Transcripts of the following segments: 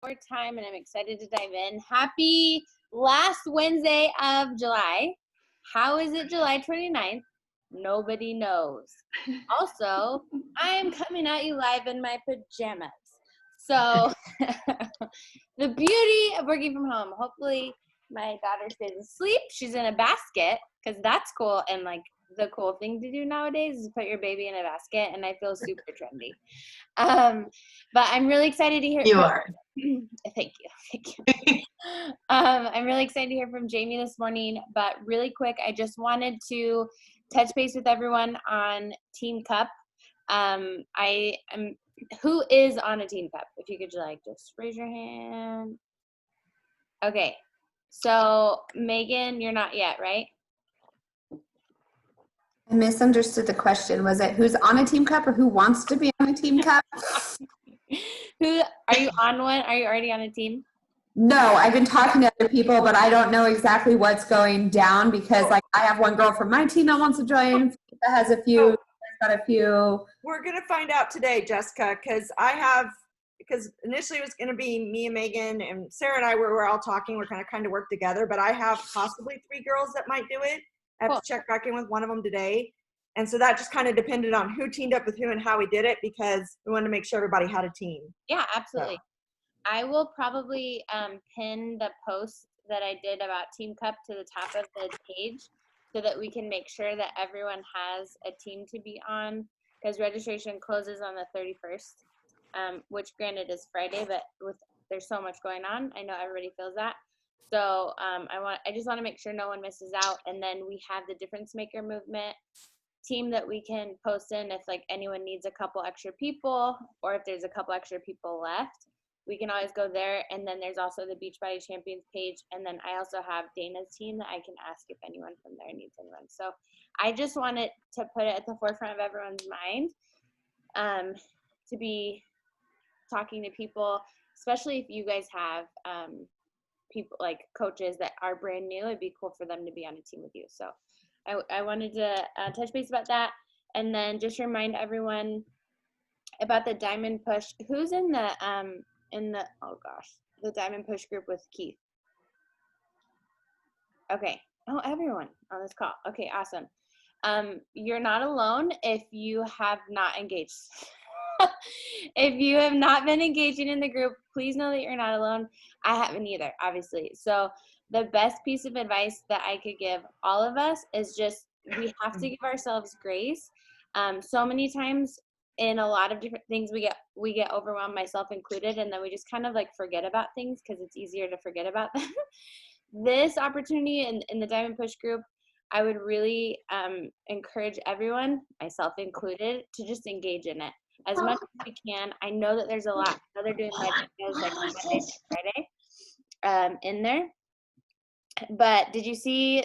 more time, and I'm excited to dive in. Happy last Wednesday of July. How is it July 29th? Nobody knows. Also, I am coming at you live in my pajamas. So the beauty of working from home, hopefully my daughter stays asleep. She's in a basket because that's cool. And like the cool thing to do nowadays is put your baby in a basket, and I feel super trendy. But I'm really excited to hear. You are. Thank you. I'm really excited to hear from Jamie this morning, but really quick, I just wanted to touch base with everyone on Team Cup. Who is on a Team Cup? If you could just raise your hand. Okay, so Megan, you're not yet, right? I misunderstood the question. Was it who's on a Team Cup or who wants to be on a Team Cup? Are you on one? Are you already on a team? No, I've been talking to other people, but I don't know exactly what's going down because like I have one girl from my team that wants to join that has a few, got a few. We're going to find out today, Jessica, because initially it was going to be me and Megan and Sarah and I were all talking. We're going to kind of work together, but I have possibly 3 girls that might do it. I have to check back in with one of them today. And so that just kind of depended on who teamed up with who and how we did it, because we wanted to make sure everybody had a team. Yeah, absolutely. So I will probably pin the post that I did about Team Cup to the top of the page so that we can make sure that everyone has a team to be on, because registration closes on the 31st, which granted is Friday, but there's so much going on. I know everybody feels that. So I just want to make sure no one misses out. And then we have the Difference Maker Movement team that we can post in if like anyone needs a couple extra people, or if there's a couple extra people left, we can always go there. And then there's also the Beachbody Champions page. And then I also have Dana's team that I can ask if anyone from there needs anyone. So I just wanted to put it at the forefront of everyone's mind, to be talking to people, especially if you guys have people like coaches that are brand new. It'd be cool for them to be on a team with you. So I wanted to touch base about that, and then just remind everyone about the Diamond Push. Who's in the the Diamond Push group with Keith? Okay. Oh, everyone on this call. Okay, awesome. You're not alone if you have not engaged. If you have not been engaging in the group, please know that you're not alone. I haven't either, obviously. So the best piece of advice that I could give all of us is just we have to give ourselves grace. So many times in a lot of different things we get overwhelmed, myself included, and then we just kind of like forget about things because it's easier to forget about them. This opportunity in the Diamond Push group, I would really encourage everyone, myself included, to just engage in it as much as we can. I know that there's a lot. I know they're doing live videos like Monday to Friday in there. But did you see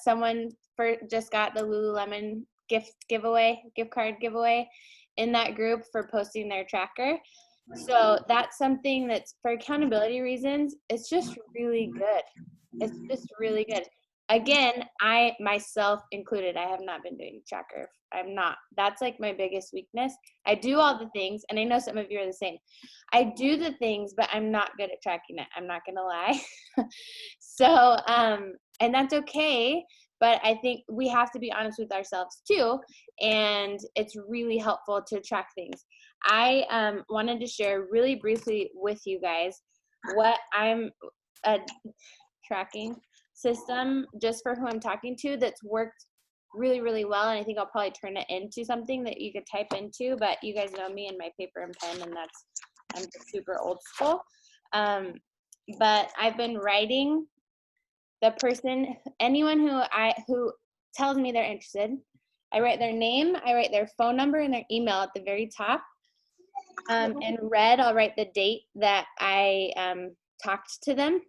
someone just got the Lululemon gift card giveaway in that group for posting their tracker? So that's something that's, for accountability reasons, it's just really good. It's just really good. Again, I myself included, I have not been doing tracker. I'm not. That's like my biggest weakness. I do all the things, and I know some of you are the same. I do the things, but I'm not good at tracking it. I'm not going to lie. So, and that's okay. But I think we have to be honest with ourselves too. And it's really helpful to track things. I wanted to share really briefly with you guys what I'm tracking system just for who I'm talking to that's worked really, really well. And I think I'll probably turn it into something that you could type into, but you guys know me and my paper and pen, and I'm just super old school. But I've been writing the person, anyone who tells me they're interested. I write their name, I write their phone number and their email at the very top. In red, I'll write the date that I talked to them.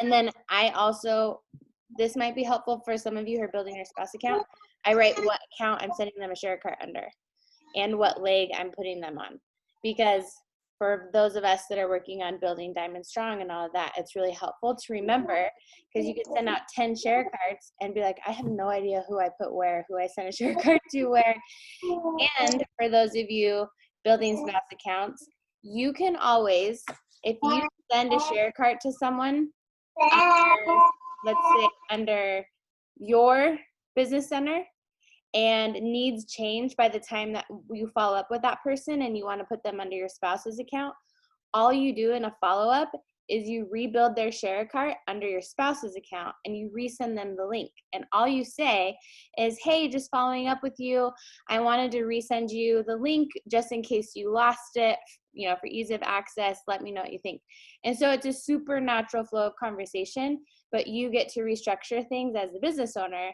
And then I also, this might be helpful for some of you who are building your spouse account. I write what account I'm sending them a share cart under and what leg I'm putting them on. Because for those of us that are working on building Diamond Strong and all of that, it's really helpful to remember, because you could send out 10 share cards and be like, I have no idea who I put where, who I sent a share card to where. And for those of you building spouse accounts, you can always, if you send a share cart to someone, under, let's say under your business center, and needs change by the time that you follow up with that person and you want to put them under your spouse's account, all you do in a follow-up is you rebuild their share cart under your spouse's account and you resend them the link. And all you say is, hey, just following up with you. I wanted to resend you the link just in case you lost it, you know, for ease of access. Let me know what you think. And so it's a super natural flow of conversation, but you get to restructure things as the business owner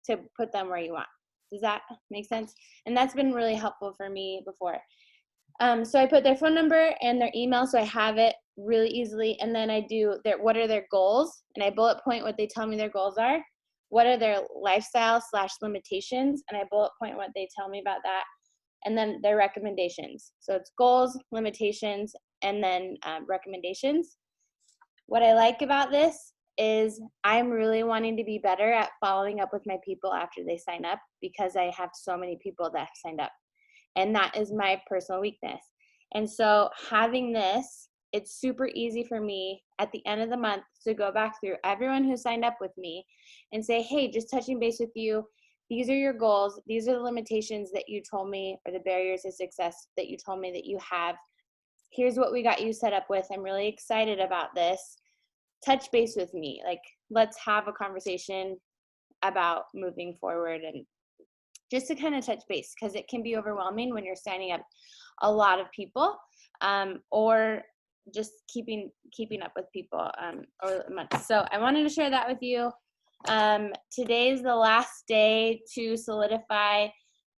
to put them where you want. Does that make sense? And that's been really helpful for me before. So I put their phone number and their email so I have it really easily. And then I do what are their goals? And I bullet point what they tell me their goals are. What are their lifestyle/limitations? And I bullet point what they tell me about that. And then their recommendations. So it's goals, limitations, and then recommendations. What I like about this is I'm really wanting to be better at following up with my people after they sign up, because I have so many people that have signed up. And that is my personal weakness. And so having this, it's super easy for me at the end of the month to go back through everyone who signed up with me and say, hey, just touching base with you. These are your goals. These are the limitations that you told me, or the barriers to success that you told me that you have. Here's what we got you set up with. I'm really excited about this. Touch base with me. Like, let's have a conversation about moving forward, and just to kind of touch base, because it can be overwhelming when you're signing up a lot of people, or just keeping up with people over the month. So I wanted to share that with you. Today's the last day to solidify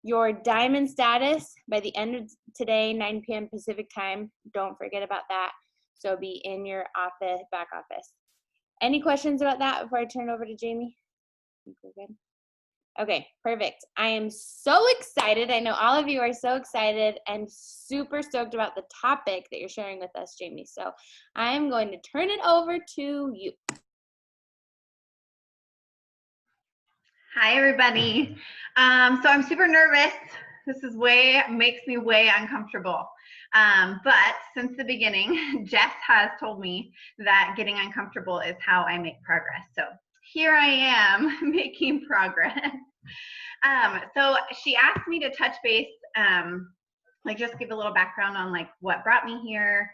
your diamond status by the end of today, 9 p.m. Pacific time. Don't forget about that. So be in your office, back office. Any questions about that before I turn it over to Jamie? I think we're good. Okay, perfect. I am so excited. I know all of you are so excited and super stoked about the topic that you're sharing with us, Jamie. So I'm going to turn it over to you. Hi, everybody. So I'm super nervous. This is makes me way uncomfortable. But since the beginning, Jess has told me that getting uncomfortable is how I make progress. So here I am making progress. So she asked me to touch base, like just give a little background on like what brought me here.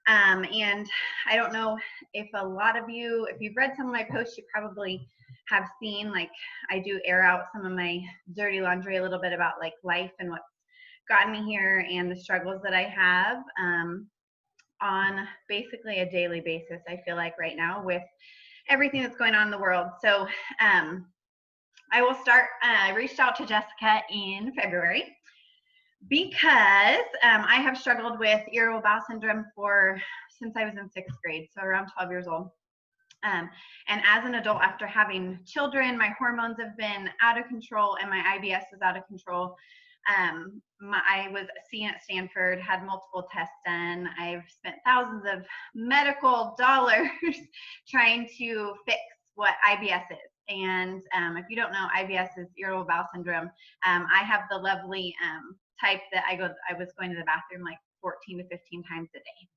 And I don't know if a lot of you, if you've read some of my posts, you probably have seen, like, I do air out some of my dirty laundry a little bit about like life and what's gotten me here and the struggles that I have on basically a daily basis, I feel like right now with everything that's going on in the world. So I will start, I reached out to Jessica in February because I have struggled with irritable bowel syndrome since I was in 6th grade, so around 12 years old. And as an adult, after having children, my hormones have been out of control and my IBS is out of control. I was seen at Stanford, had multiple tests done. I've spent thousands of medical dollars trying to fix what IBS is. And if you don't know, IBS is irritable bowel syndrome. I have the lovely type that I was going to the bathroom like 14 to 15 times a day.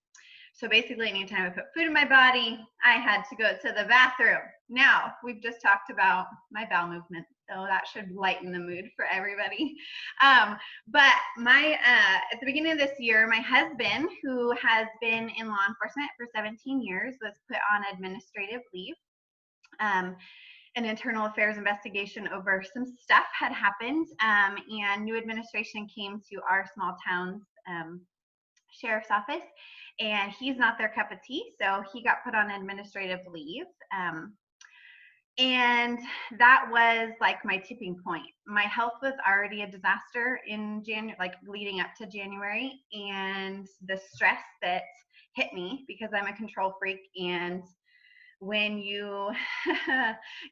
So basically, anytime I put food in my body, I had to go to the bathroom. Now, we've just talked about my bowel movement, so that should lighten the mood for everybody. But at the beginning of this year, my husband, who has been in law enforcement for 17 years, was put on administrative leave. An internal affairs investigation over some stuff had happened, and new administration came to our small town's sheriff's office, and he's not their cup of tea, so he got put on administrative leave. And that was like my tipping point. My health was already a disaster in January, like leading up to January, and the stress that hit me, because I'm a control freak, and when your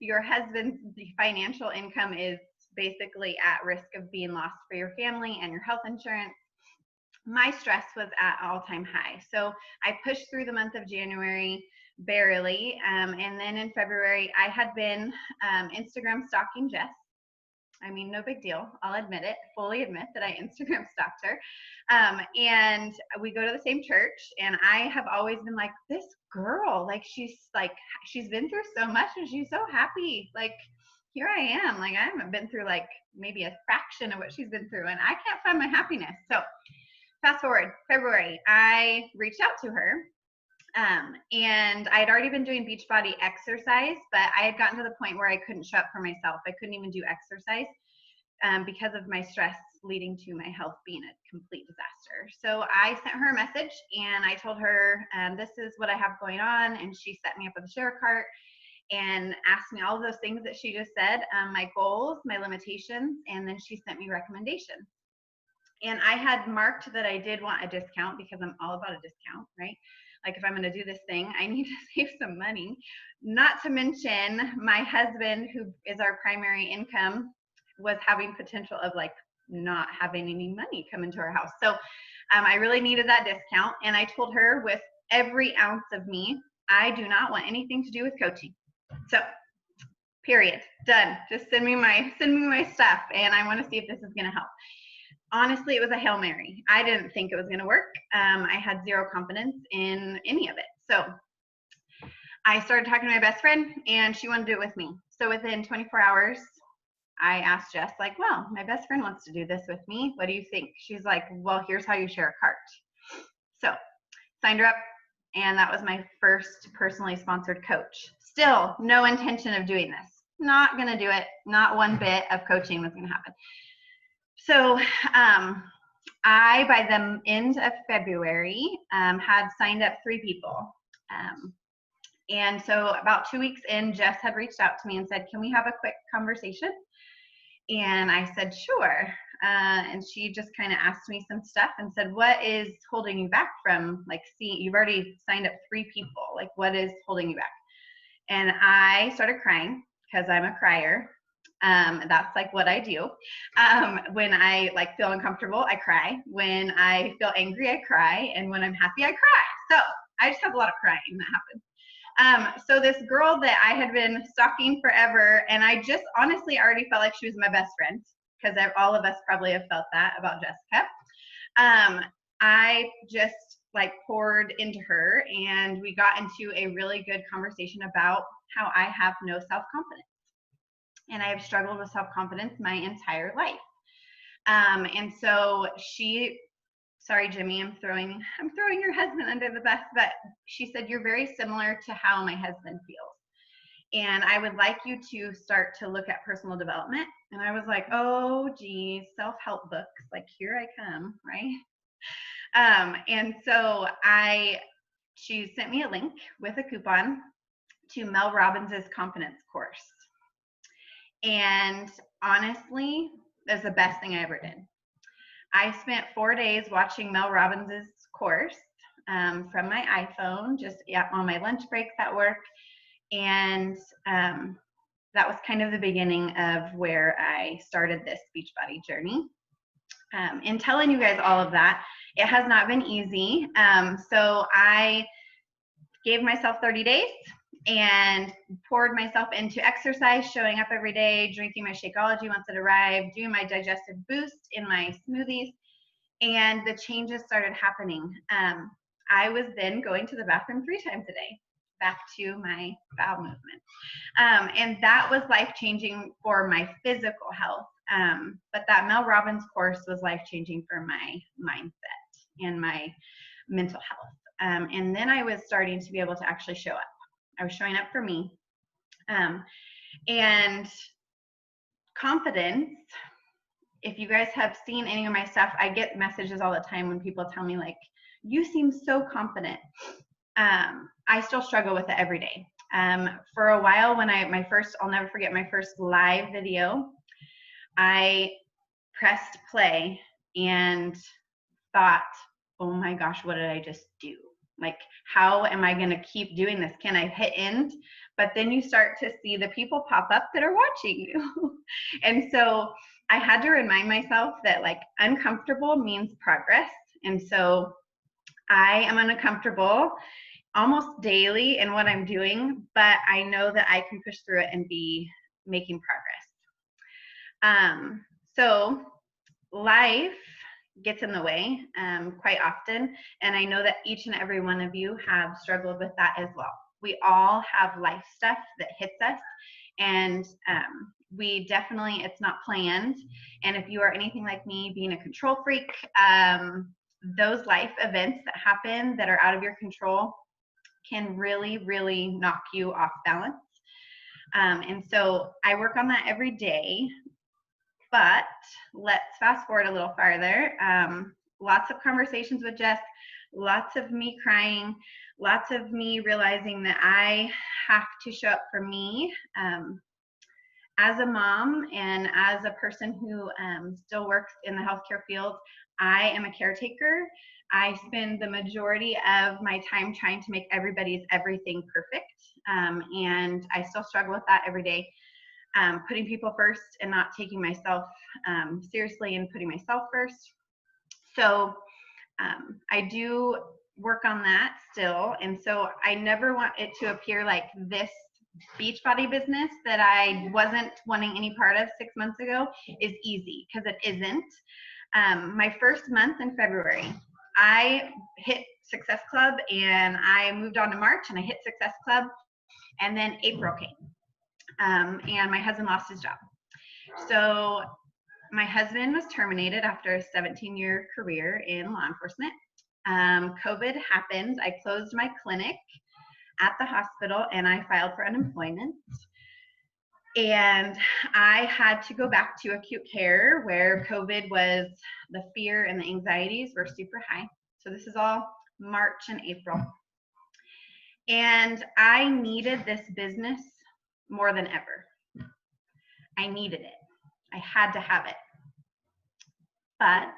husband's financial income is basically at risk of being lost for your family and your health insurance, my stress was at all-time high. So I pushed through the month of January barely, and then in February I had been Instagram stalking Jess, I mean, no big deal. I'll admit it, fully admit that I Instagram stalked her. And we go to the same church, and I have always been like, this girl, like, she's been through so much, and she's so happy. Like, here I am. Like, I haven't been through like maybe a fraction of what she's been through, and I can't find my happiness. So fast forward, February, I reached out to her. And I had already been doing Beachbody exercise, but I had gotten to the point where I couldn't show up for myself. I couldn't even do exercise because of my stress leading to my health being a complete disaster. So I sent her a message, and I told her, this is what I have going on. And she set me up with a share cart and asked me all of those things that she just said, my goals, my limitations, and then she sent me recommendations. And I had marked that I did want a discount because I'm all about a discount, right? Like, if I'm going to do this thing, I need to save some money. Not to mention my husband, who is our primary income, was having potential of like not having any money come into our house. So I really needed that discount. And I told her, with every ounce of me, I do not want anything to do with coaching. So period, done. Just send me my stuff, and I want to see if this is going to help. Honestly, it was a Hail Mary. I didn't think it was going to work. I had zero confidence in any of it. So I started talking to my best friend, and she wanted to do it with me. So within 24 hours, I asked Jess, like, well, my best friend wants to do this with me. What do you think? She's like, well, here's how you share a cart. So signed her up, and that was my first personally sponsored coach. Still no intention of doing this. Not going to do it. Not one bit of coaching was going to happen. So I, by the end of February, had signed up 3 people. And so about 2 weeks in, Jess had reached out to me and said, can we have a quick conversation? And I said, sure. And she just kind of asked me some stuff and said, what is holding you back from, like, you've already signed up 3 people. Like, what is holding you back? And I started crying because I'm a crier. That's like what I do. When I like feel uncomfortable, I cry. When I feel angry, I cry. And when I'm happy, I cry. So I just have a lot of crying that happens. So this girl that I had been stalking forever, and I just honestly already felt like she was my best friend, because all of us probably have felt that about Jessica. I just like poured into her, and we got into a really good conversation about how I have no self-confidence. And I have struggled with self-confidence my entire life. And so sorry, Jimmy, I'm throwing your husband under the bus, but she said, you're very similar to how my husband feels. And I would like you to start to look at personal development. And I was like, oh, geez, self-help books, like, here I come, right? And so she sent me a link with a coupon to Mel Robbins' confidence course. And honestly, that's the best thing I ever did. I spent 4 days watching Mel Robbins' course from my iPhone, just on my lunch breaks at work. And that was kind of the beginning of where I started this Beachbody journey. In telling you guys all of that, it has not been easy. So I gave myself 30 days and poured myself into exercise, showing up every day, drinking my Shakeology once it arrived, doing my digestive boost in my smoothies, and the changes started happening. I was then going to the bathroom 3 times a day, back to my bowel movement. And that was life-changing for my physical health. But that Mel Robbins course was life-changing for my mindset and my mental health. And then I was starting to be able to actually show up. I was showing up for me. And confidence, if you guys have seen any of my stuff, I get messages all the time when people tell me, like, you seem so confident. I still struggle with it every day. For a while, when I'll never forget my first live video, I pressed play and thought, oh my gosh, what did I just do? Like, how am I going to keep doing this? Can I hit end? But then you start to see the people pop up that are watching you. And so I had to remind myself that, like, uncomfortable means progress. And so I am uncomfortable almost daily in what I'm doing, but I know that I can push through it and be making progress. So life gets in the way quite often, and I know that each and every one of you have struggled with that as well. We all have life stuff that hits us, and we definitely, it's not planned. And if you are anything like me, being a control freak, those life events that happen that are out of your control can really, really knock you off balance. And so I work on that every day. But let's fast forward a little farther. Lots of conversations with Jess, lots of me crying, lots of me realizing that I have to show up for me as a mom and as a person who still works in the healthcare field. I am a caretaker. I spend the majority of my time trying to make everybody's everything perfect. And I still struggle with that every day. Putting people first and not taking myself seriously and putting myself first. So I do work on that still. And so I never want it to appear like this Beachbody business that I wasn't wanting any part of 6 months ago is easy, because it isn't. My first month in February, I hit Success Club, and I moved on to March and I hit Success Club, and then April came. And my husband lost his job. So my husband was terminated after a 17-year career in law enforcement. COVID happened. I closed my clinic at the hospital and I filed for unemployment. And I had to go back to acute care where COVID was, the fear and the anxieties were super high. So this is all March and April. And I needed this business more than ever. I needed it. I had to have it. But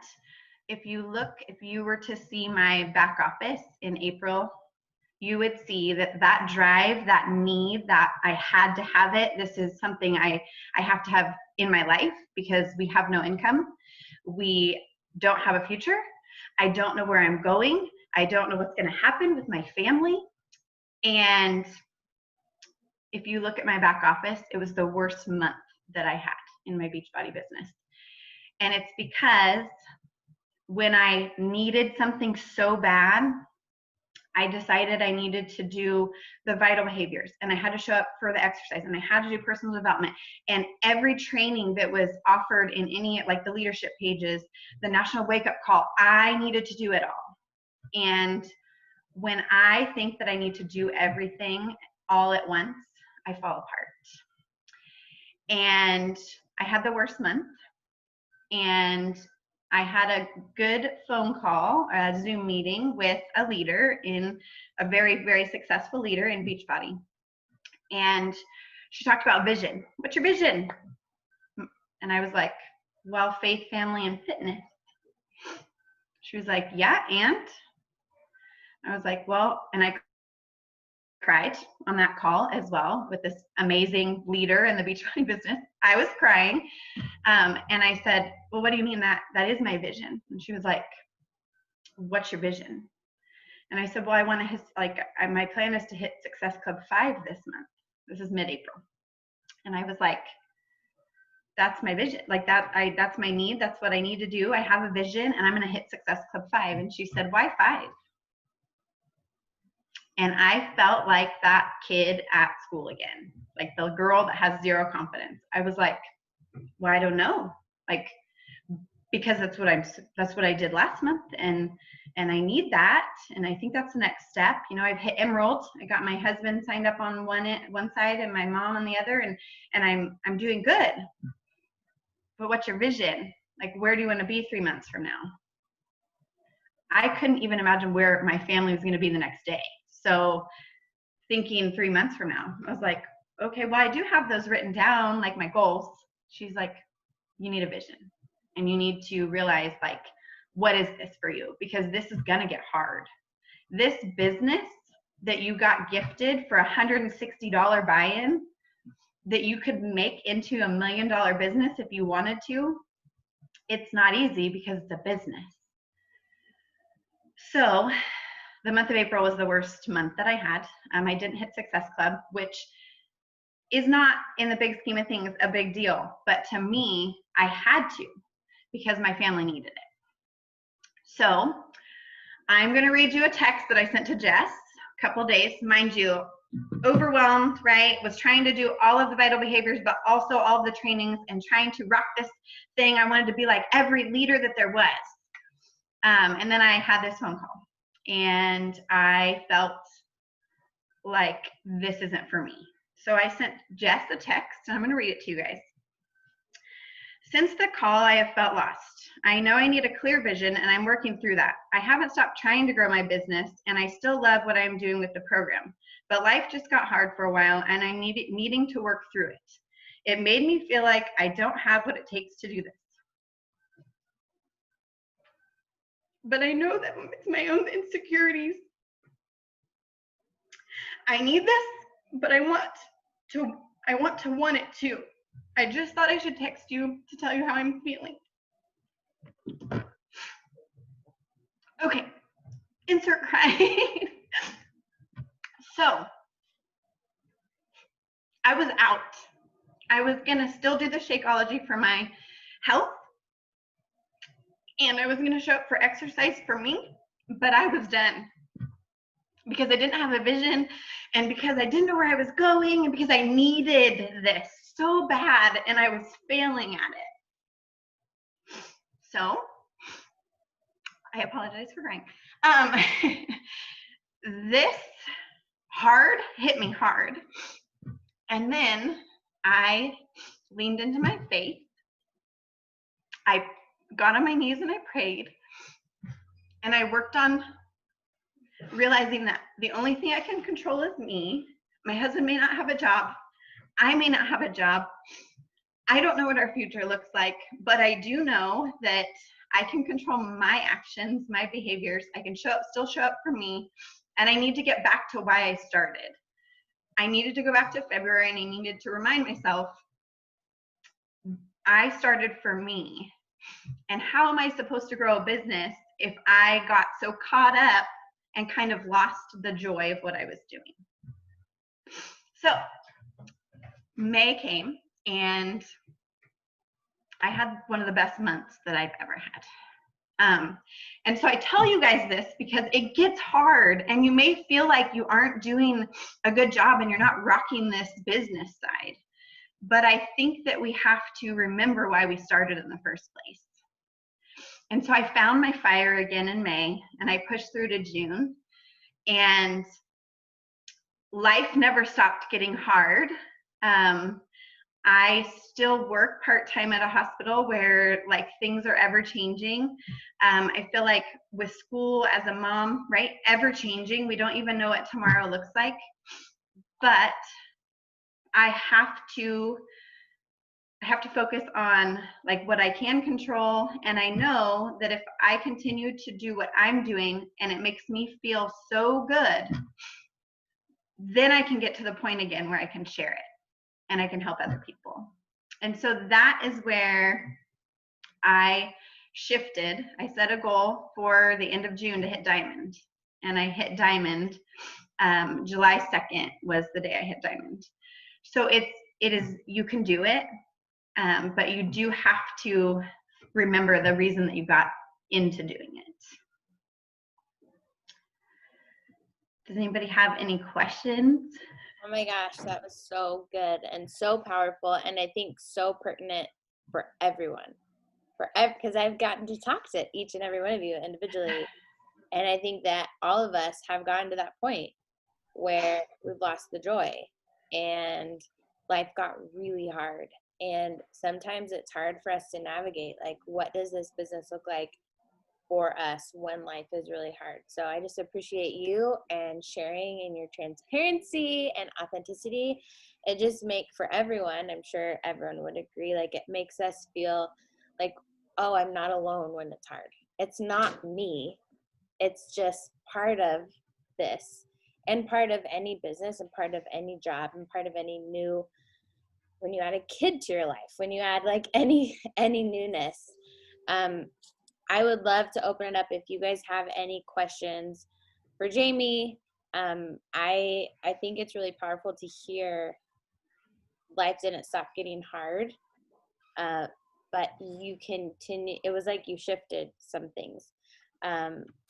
if you were to see my back office in April, you would see that drive, that need, that I had to have it. This is something I have to have in my life because we have no income. We don't have a future. I don't know where I'm going. I don't know what's going to happen with my family. And if you look at my back office, it was the worst month that I had in my Beachbody business. And it's because when I needed something so bad, I decided I needed to do the vital behaviors, and I had to show up for the exercise, and I had to do personal development, and every training that was offered in any, like the leadership pages, the national wake up call, I needed to do it all. And when I think that I need to do everything all at once, I fall apart. And I had the worst month, and I had a good phone call, a Zoom meeting with a leader, in a very, very successful leader in Beachbody. And she talked about vision. What's your vision? And I was like, well, faith, family, and fitness. She was like, yeah, and? I was like, well, and I cried on that call as well with this amazing leader in the Beachbody business. I was crying. And I said, well, what do you mean that is my vision? And she was like, what's your vision? And I said, well, I want to my plan is to hit Success Club 5 this month. This is mid-April. And I was like, that's my vision. Like that's my need. That's what I need to do. I have a vision and I'm going to hit Success Club 5. And she said, why 5? And I felt like that kid at school again, like the girl that has zero confidence. I was like, well, I don't know. Like, because that's what I did last month. And I need that. And I think that's the next step. You know, I've hit Emerald. I got my husband signed up on one side and my mom on the other, and I'm doing good. But what's your vision? Like, where do you want to be 3 months from now? I couldn't even imagine where my family was going to be the next day. So thinking 3 months from now, I was like, okay, well, I do have those written down, like my goals. She's like, you need a vision, and you need to realize, like, what is this for you? Because this is going to get hard. This business that you got gifted for $160 buy-in that you could make into $1 million business if you wanted to, it's not easy because it's a business. So the month of April was the worst month that I had. I didn't hit Success Club, which is not, in the big scheme of things, a big deal. But to me, I had to, because my family needed it. So I'm going to read you a text that I sent to Jess a couple days. Mind you, overwhelmed, right? Was trying to do all of the vital behaviors, but also all of the trainings and trying to rock this thing. I wanted to be like every leader that there was. And then I had this phone call, and I felt like this isn't for me. So I sent Jess a text, and I'm going to read it to you guys. Since the call, I have felt lost. I know I need a clear vision, and I'm working through that. I haven't stopped trying to grow my business, and I still love what I'm doing with the program. But life just got hard for a while, and I'm needing to work through it. It made me feel like I don't have what it takes to do this. But I know that it's my own insecurities. I need this, but I want to want it too. I just thought I should text you to tell you how I'm feeling. Okay, insert cry. So, I was out. I was gonna still do the Shakeology for my health, and I was gonna show up for exercise for me, but I was done. Because I didn't have a vision, and because I didn't know where I was going, and because I needed this so bad, and I was failing at it. So, I apologize for crying. This hit me hard. And then I leaned into my faith. I got on my knees and I prayed. And I worked on realizing that the only thing I can control is me. My husband may not have a job. I may not have a job. I don't know what our future looks like, but I do know that I can control my actions, my behaviors. I can still show up for me, and I need to get back to why I started. I needed to go back to February, and I needed to remind myself, I started for me. And how am I supposed to grow a business if I got so caught up and kind of lost the joy of what I was doing? So May came, and I had one of the best months that I've ever had. And so I tell you guys this because it gets hard, and you may feel like you aren't doing a good job and you're not rocking this business side. But I think that we have to remember why we started in the first place. And so I found my fire again in May, and I pushed through to June, and life never stopped getting hard. I still work part-time at a hospital where like things are ever changing. I feel like with school as a mom, right, ever changing. We don't even know what tomorrow looks like. But I have to focus on like what I can control. And I know that if I continue to do what I'm doing and it makes me feel so good, then I can get to the point again where I can share it and I can help other people. And so that is where I shifted. I set a goal for the end of June to hit diamond, and I hit diamond. July 2nd was the day I hit diamond. So it is, you can do it, but you do have to remember the reason that you got into doing it. Does anybody have any questions? Oh my gosh, that was so good and so powerful, and I think so pertinent for everyone. Because I've gotten to talk to each and every one of you individually, and I think that all of us have gotten to that point where we've lost the joy and life got really hard. And sometimes it's hard for us to navigate, like, what does this business look like for us when life is really hard? So I just appreciate you and sharing and your transparency and authenticity. It just for everyone, I'm sure everyone would agree, like it makes us feel like, oh, I'm not alone when it's hard. It's not me. It's just part of this and part of any business and part of any job and part of any new, when you add a kid to your life, when you add like any newness. I would love to open it up if you guys have any questions for Jamie. I think it's really powerful to hear life didn't stop getting hard, but you continue. It was like you shifted some things.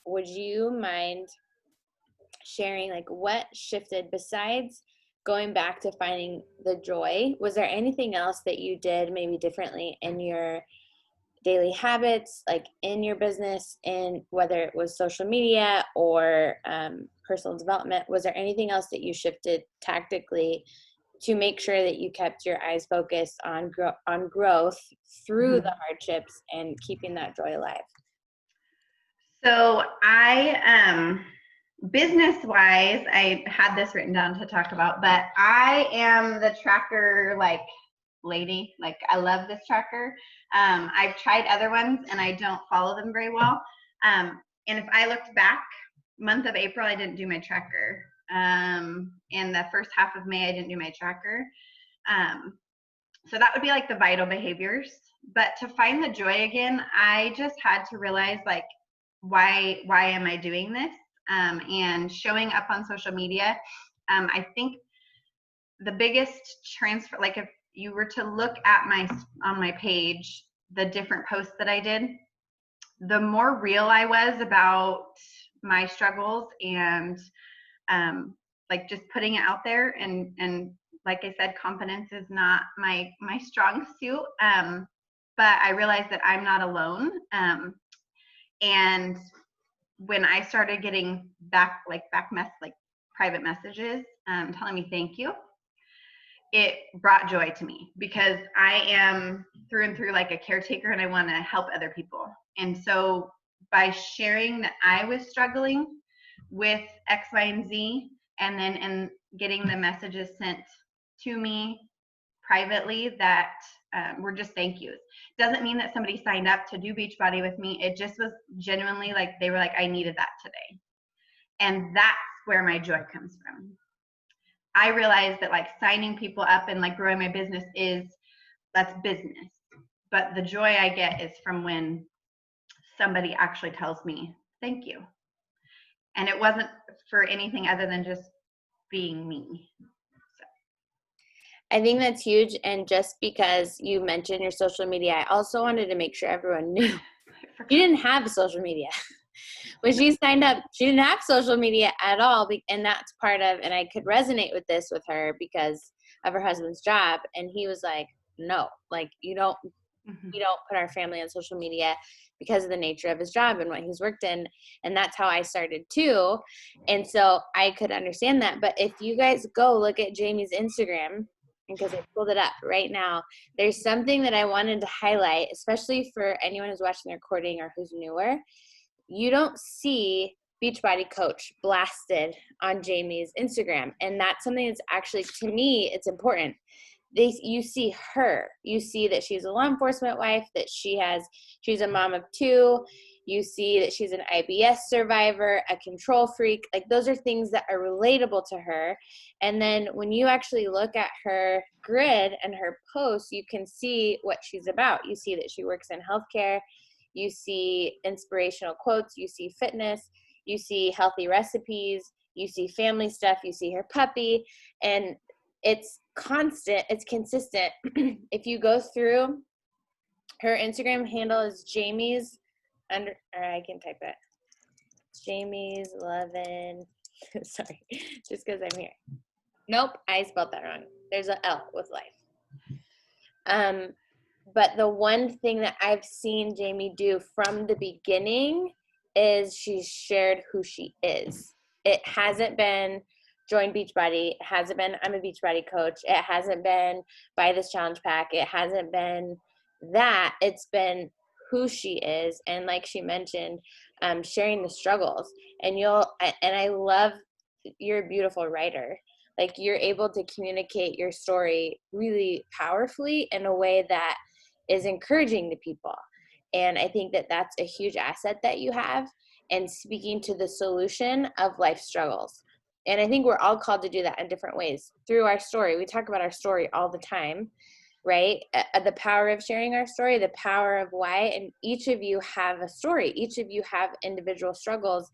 Would you mind sharing like what shifted besides going back to finding the joy? Was there anything else that you did maybe differently in your daily habits, like in your business, and whether it was social media or personal development? Was there anything else that you shifted tactically to make sure that you kept your eyes focused on growth through the hardships and keeping that joy alive? So business-wise, I had this written down to talk about, but I am the tracker lady. Like, I love this tracker. I've tried other ones and I don't follow them very well. And if I looked back, month of April, I didn't do my tracker. In the first half of May, I didn't do my tracker. So that would be like the vital behaviors. But to find the joy again, I just had to realize, like, why am I doing this? And showing up on social media. I think the biggest transfer, like if you were to look at on my page, the different posts that I did, the more real I was about my struggles and like just putting it out there, and like I said, confidence is not my strong suit, but I realized that I'm not alone. And when I started getting private messages telling me thank you, it brought joy to me, because I am through and through like a caretaker and I want to help other people. And so by sharing that I was struggling with X, Y, and Z, and then getting the messages sent to me privately that were just thank yous. Doesn't mean that somebody signed up to do Beachbody with me. It just was genuinely like, they were like, I needed that today. And that's where my joy comes from. I realized that like signing people up and like growing my business that's business. But the joy I get is from when somebody actually tells me thank you. And it wasn't for anything other than just being me. I think that's huge. And just because you mentioned your social media, I also wanted to make sure everyone knew you didn't have social media. When she signed up, she didn't have social media at all. And that's part of, and I could resonate with this with her because of her husband's job. And he was like, no, like you don't put our family on social media because of the nature of his job and what he's worked in. And that's how I started too. And so I could understand that. But if you guys go look at Jamie's Instagram, because I pulled it up right now, there's something that I wanted to highlight, especially for anyone who's watching the recording or who's newer. You don't see Beachbody Coach blasted on Jamie's Instagram. And that's something that's actually, to me, it's important. You see her. You see that she's a law enforcement wife, that she's a mom of 2. You see that she's an IBS survivor, a control freak. Like, those are things that are relatable to her. And then when you actually look at her grid and her posts, you can see what she's about. You see that she works in healthcare. You see inspirational quotes. You see fitness. You see healthy recipes. You see family stuff. You see her puppy. And it's constant. It's consistent. If you go through, her Instagram handle is Jamie's or I can type it. Jamie's 11. Sorry, just because I'm here. Nope, I spelled that wrong. There's an L with life. But the one thing that I've seen Jamie do from the beginning is she's shared who she is. It hasn't been join Beachbody. It hasn't been I'm a Beachbody coach. It hasn't been buy this challenge pack. It hasn't been that. It's been who she is, and like she mentioned, sharing the struggles. And I love, you're a beautiful writer. Like, you're able to communicate your story really powerfully in a way that is encouraging to people. And I think that that's a huge asset that you have, and speaking to the solution of life struggles. And I think we're all called to do that in different ways through our story. We talk about our story all the time, right? The power of sharing our story, the power of why, and each of you have a story. Each of you have individual struggles,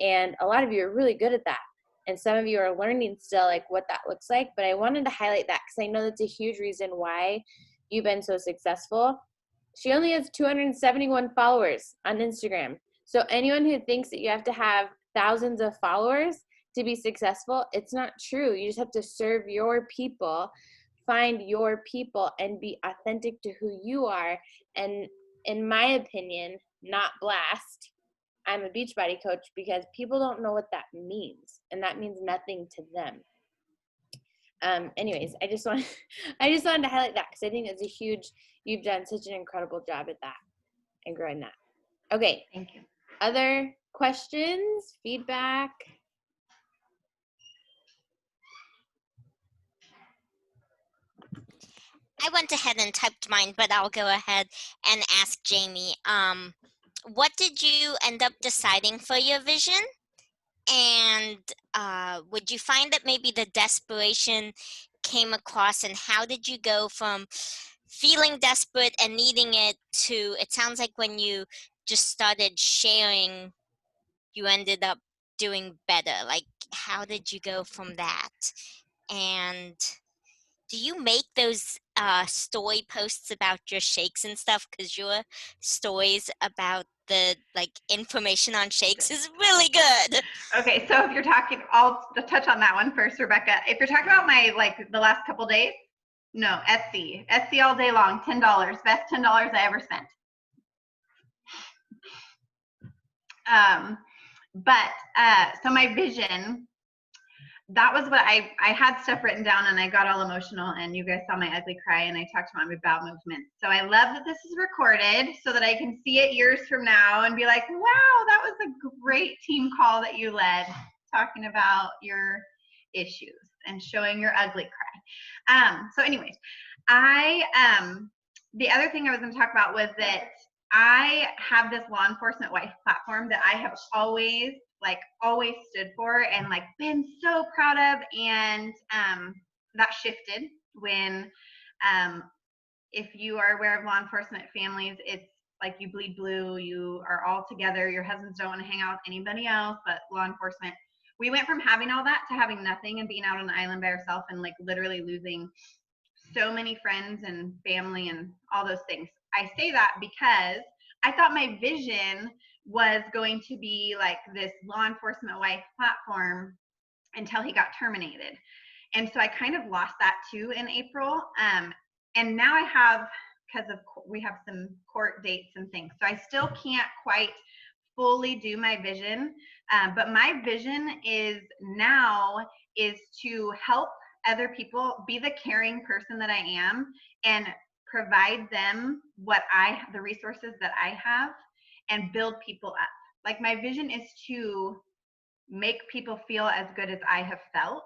and a lot of you are really good at that. And some of you are learning still like what that looks like, but I wanted to highlight that because I know that's a huge reason why you've been so successful. She only has 271 followers on Instagram. So anyone who thinks that you have to have thousands of followers to be successful, it's not true. You just have to serve your people, find your people, and be authentic to who you are. And in my opinion, not blast. I'm a Beachbody coach because people don't know what that means, and that means nothing to them. Anyways, I just wanted to highlight that because I think it's a huge. You've done such an incredible job at that and growing that. Okay. Thank you. Other questions, feedback? I went ahead and typed mine, but I'll go ahead and ask Jamie. What did you end up deciding for your vision? And would you find that maybe the desperation came across, and how did you go from feeling desperate and needing it to, it sounds like when you just started sharing, you ended up doing better. Like, how did you go from that? And do you make those story posts about your shakes and stuff? Because your stories about the information on shakes is really good. Okay, so if you're talking, I'll touch on that one first, Rebecca. If you're talking about my the last couple days, no, Etsy all day long, $10, best $10 I ever spent. So my vision, that was what I had stuff written down, and I got all emotional, and you guys saw my ugly cry, and I talked about my bowel movement. So I love that this is recorded so that I can see it years from now and be like, wow, that was a great team call that you led, talking about your issues and showing your ugly cry. So anyways, the other thing I was going to talk about was that I have this law enforcement wife platform that I have always stood for and been so proud of, and that shifted when if you are aware of law enforcement families, it's like you bleed blue, you are all together, your husbands don't want to hang out with anybody else but law enforcement. We went from having all that to having nothing and being out on an island by ourselves and literally losing so many friends and family and all those things. I say that because I thought my vision was going to be this law enforcement wife platform until he got terminated. And so I kind of lost that too in April. And now I have, because we have some court dates and things, so I still can't quite fully do my vision. But my vision is to help other people, be the caring person that I am, and provide them the resources that I have, and build people up. My vision is to make people feel as good as I have felt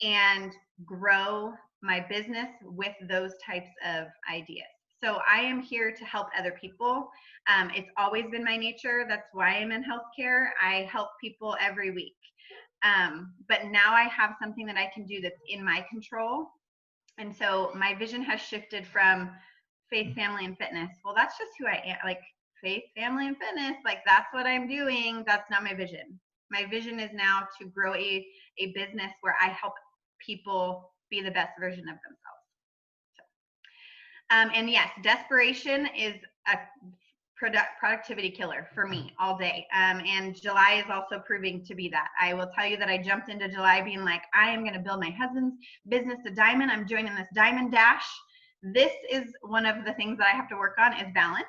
and grow my business with those types of ideas. So I am here to help other people. It's always been my nature. That's why I'm in healthcare. I help people every week. But now I have something that I can do that's in my control. And so my vision has shifted from faith, family, and fitness. Well, that's just who I am. Faith, family, and fitness, that's what I'm doing. That's not my vision. My vision is now to grow a business where I help people be the best version of themselves. And yes, desperation is a productivity killer for me all day. And July is also proving to be that. I will tell you that I jumped into July being like, I am going to build my husband's business to diamond. I'm joining this diamond dash. This is one of the things that I have to work on, is balance.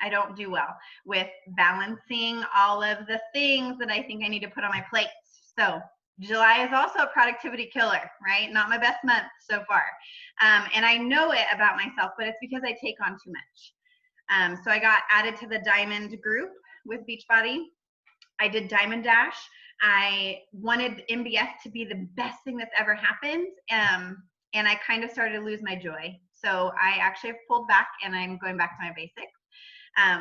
I don't do well with balancing all of the things that I think I need to put on my plate. So July is also a productivity killer, right? Not my best month so far. And I know it about myself, but it's because I take on too much. So I got added to the Diamond group with Beachbody. I did Diamond Dash. I wanted MBS to be the best thing that's ever happened. And I kind of started to lose my joy. So I actually have pulled back, and I'm going back to my basics.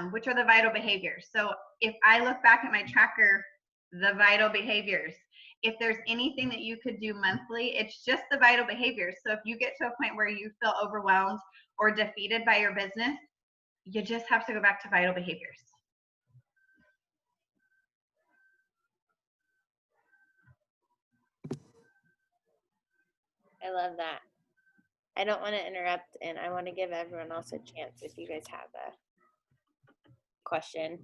Which are the vital behaviors. So if I look back at my tracker, the vital behaviors, if there's anything that you could do monthly, it's just the vital behaviors. So if you get to a point where you feel overwhelmed or defeated by your business, you just have to go back to vital behaviors. I love that. I don't want to interrupt, and I want to give everyone else a chance if you guys have a question.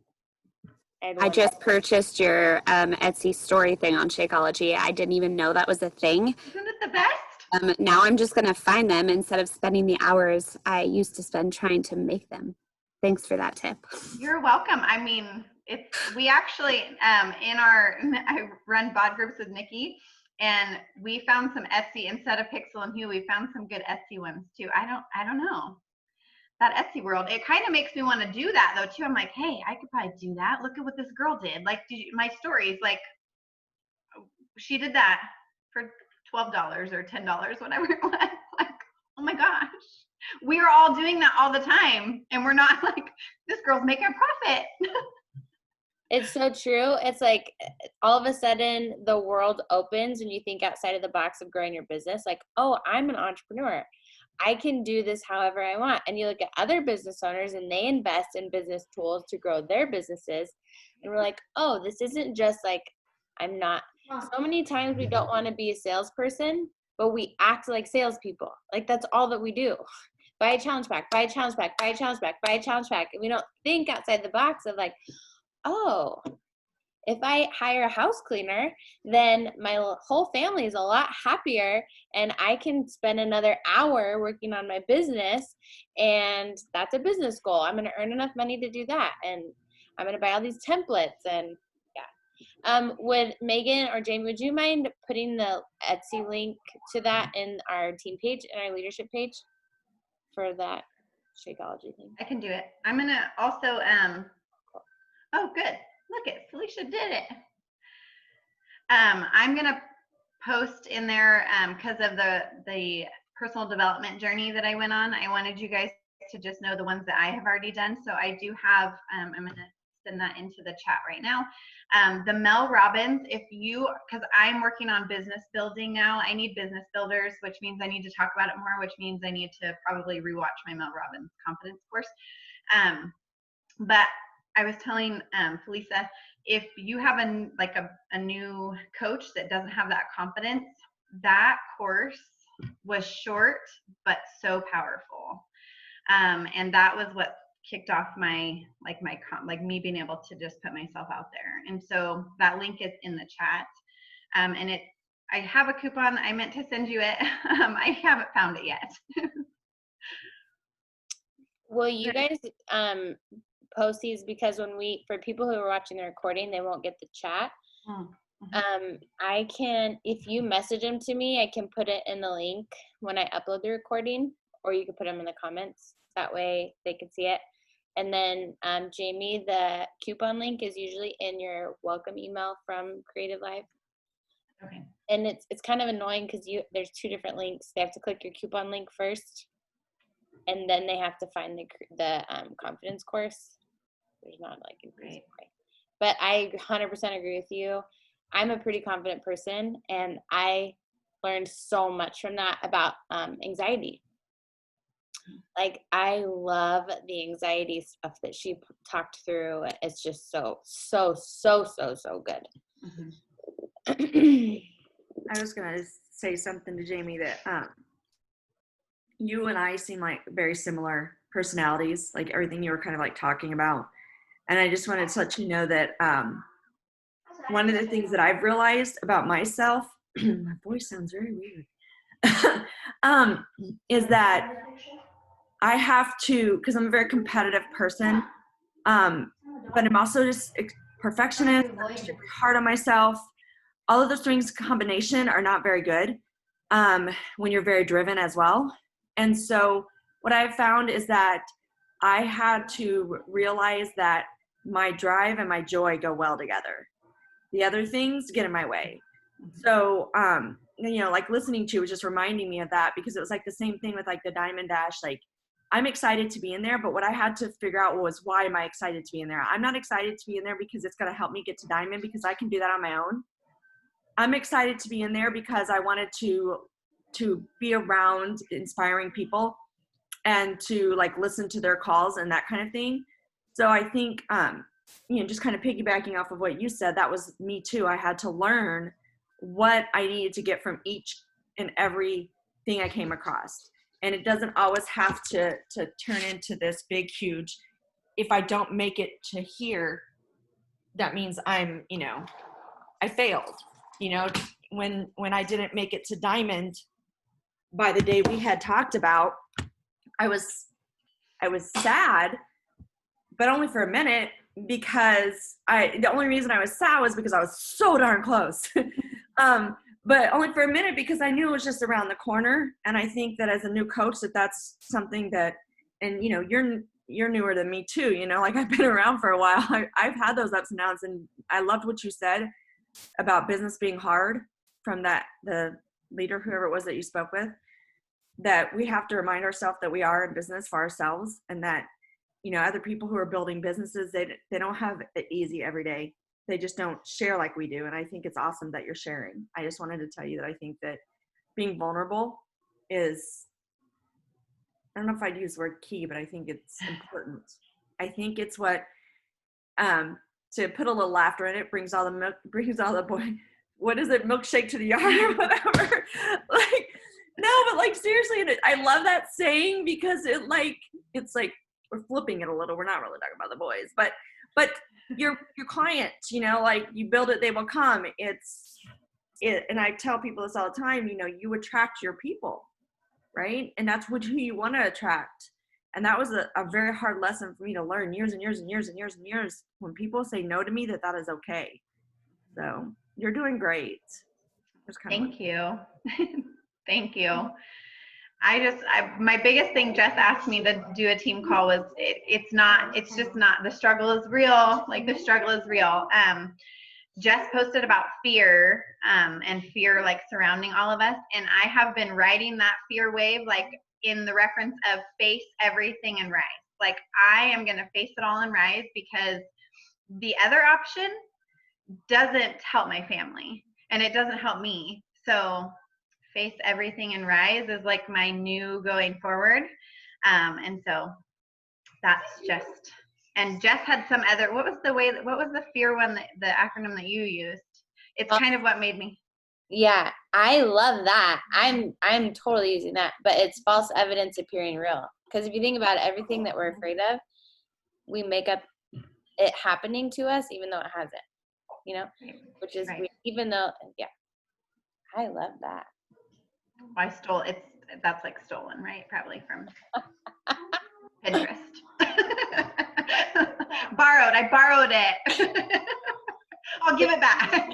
I just purchased your Etsy story thing on Shakeology. I didn't even know that was a thing. Isn't it the best? Now I'm just going to find them instead of spending the hours I used to spend trying to make them. Thanks for that tip. You're welcome. I mean, we actually, I run bod groups with Nikki, and we found some Etsy, instead of Pixel and Hue, we found some good Etsy ones too. I don't know. That Etsy world, it kind of makes me want to do that though too. I'm like, hey, I could probably do that. Look at what this girl did. Like, my stories, like, she did that for $12 or $10, whatever it was. Like, oh my gosh, we are all doing that all the time, and we're not like, this girl's making a profit. It's so true. It's like all of a sudden the world opens and you think outside of the box of growing your business. Like, oh, I'm an entrepreneur. I can do this however I want. And you look at other business owners and they invest in business tools to grow their businesses. And we're like, oh, this isn't just like, I'm not. So many times we don't want to be a salesperson, but we act like salespeople. Like that's all that we do. Buy a challenge pack, buy a challenge pack, buy a challenge pack, buy a challenge pack. And we don't think outside the box of like, oh, if I hire a house cleaner, then my whole family is a lot happier and I can spend another hour working on my business, and that's a business goal. I'm going to earn enough money to do that, and I'm going to buy all these templates. And yeah. Would Megan or Jamie, would you mind putting the Etsy link to that in our team page and our leadership page for that Shakeology thing? I can do it. I'm going to also, oh, good. Look at Felicia did it. I'm going to post in there because of the personal development journey that I went on. I wanted you guys to just know the ones that I have already done. So I do have, I'm going to send that into the chat right now. The Mel Robbins, because I'm working on business building now, I need business builders, which means I need to talk about it more, which means I need to probably rewatch my Mel Robbins confidence course. But I was telling Felisa, if you have a new coach that doesn't have that confidence, that course was short but so powerful, and that was what kicked off me being able to just put myself out there. And so that link is in the chat, and I have a coupon. I meant to send you it. I haven't found it yet. Will you guys post these, because for people who are watching the recording, they won't get the chat. I can, if you message them to me, I can put it in the link when I upload the recording, or you can put them in the comments. That way they can see it. And then Jamie, the coupon link is usually in your welcome email from Creative Live. Okay. And it's kind of annoying because there's two different links. They have to click your coupon link first, and then they have to find the confidence course. There's not like a great way. But I 100% agree with you. I'm a pretty confident person, and I learned so much from that about anxiety. Like, I love the anxiety stuff that she talked through. It's just so good. I was going to say something to Jamie that you and I seem like very similar personalities, like everything you were kind of like talking about. And I just wanted to let you know that one of the things that I've realized about myself, my voice sounds very weird, is that I have to, because I'm a very competitive person, but I'm also just perfectionist, I'm extremely hard on myself. All of those things combination are not very good when you're very driven as well. And so what I've found is that I had to realize that my drive and my joy go well together. The other things get in my way. So, like listening to you was just reminding me of that, because it was like the same thing with like the Diamond Dash. Like, I'm excited to be in there, but what I had to figure out was, why am I excited to be in there? I'm not excited to be in there because it's going to help me get to Diamond, because I can do that on my own. I'm excited to be in there because I wanted to be around inspiring people and to like listen to their calls and that kind of thing. So I think, just kind of piggybacking off of what you said, that was me too. I had to learn what I needed to get from each and every thing I came across. And it doesn't always have to turn into this big, huge, if I don't make it to here, that means I'm, I failed. When I didn't make it to Diamond by the day we had talked about, I was sad, but only for a minute, because the only reason I was sad was because I was so darn close. But only for a minute, because I knew it was just around the corner. And I think that as a new coach, that's something that, and you're newer than me too, like I've been around for a while. I've had those ups and downs, and I loved what you said about business being hard from the leader, whoever it was that you spoke with, that we have to remind ourselves that we are in business for ourselves, and that, other people who are building businesses, they don't have it easy every day. They just don't share like we do. And I think it's awesome that you're sharing. I just wanted to tell you that I think that being vulnerable is, I don't know if I'd use the word key, but I think it's important. I think it's what, to put a little laughter in it, brings all the boy, what is it, milkshake to the yard or whatever. No, but seriously, I love that saying, because it's like we're flipping it a little. We're not really talking about the boys, but your client, you build it, they will come. And I tell people this all the time, you attract your people, right? And that's who you want to attract. And that was a very hard lesson for me to learn years and years and years and years and years. When people say no to me, that is okay. So you're doing great. Thank you. Thank you. My biggest thing Jess asked me to do a team call was it's just not, the struggle is real. The struggle is real. Jess posted about fear, and fear surrounding all of us. And I have been riding that fear wave, in the reference of face everything and rise. I am going to face it all and rise, because the other option doesn't help my family and it doesn't help me. So face everything and rise is my new going forward. And so that's just, and Jess had some other, what was the fear one, the acronym that you used? It's kind of what made me. Yeah, I love that. I'm totally using that, but it's false evidence appearing real. Because if you think about it, everything that we're afraid of, we make up it happening to us, even though it hasn't, which is weird, even though, yeah, I love that. I stole it. That's stolen, right? Probably from Pinterest. I borrowed it. I'll give it back.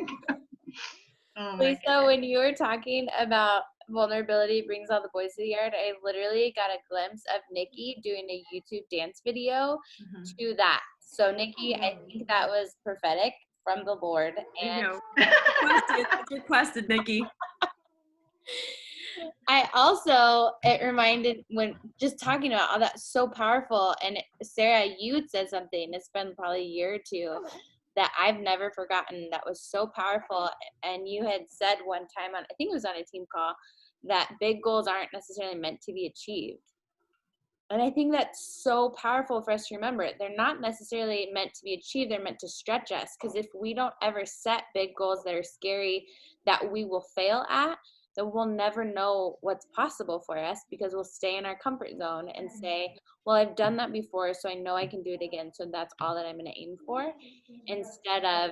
Oh, Lisa, when you were talking about vulnerability brings all the boys to the yard, I literally got a glimpse of Nikki doing a YouTube dance video to that. So Nikki, I think that was prophetic from the Lord. And it's requested, Nikki. It reminded, when just talking about all that, so powerful. And Sarah, you had said something, it's been probably a year or two, that I've never forgotten, that was so powerful. And you had said one time I think it was on a team call, that big goals aren't necessarily meant to be achieved. And I think that's so powerful for us to remember. They're not necessarily meant to be achieved. They're meant to stretch us. Because if we don't ever set big goals that are scary, that we will fail at, then we'll never know what's possible for us, because we'll stay in our comfort zone and say, well, I've done that before, so I know I can do it again. So that's all that I'm going to aim for. Instead of,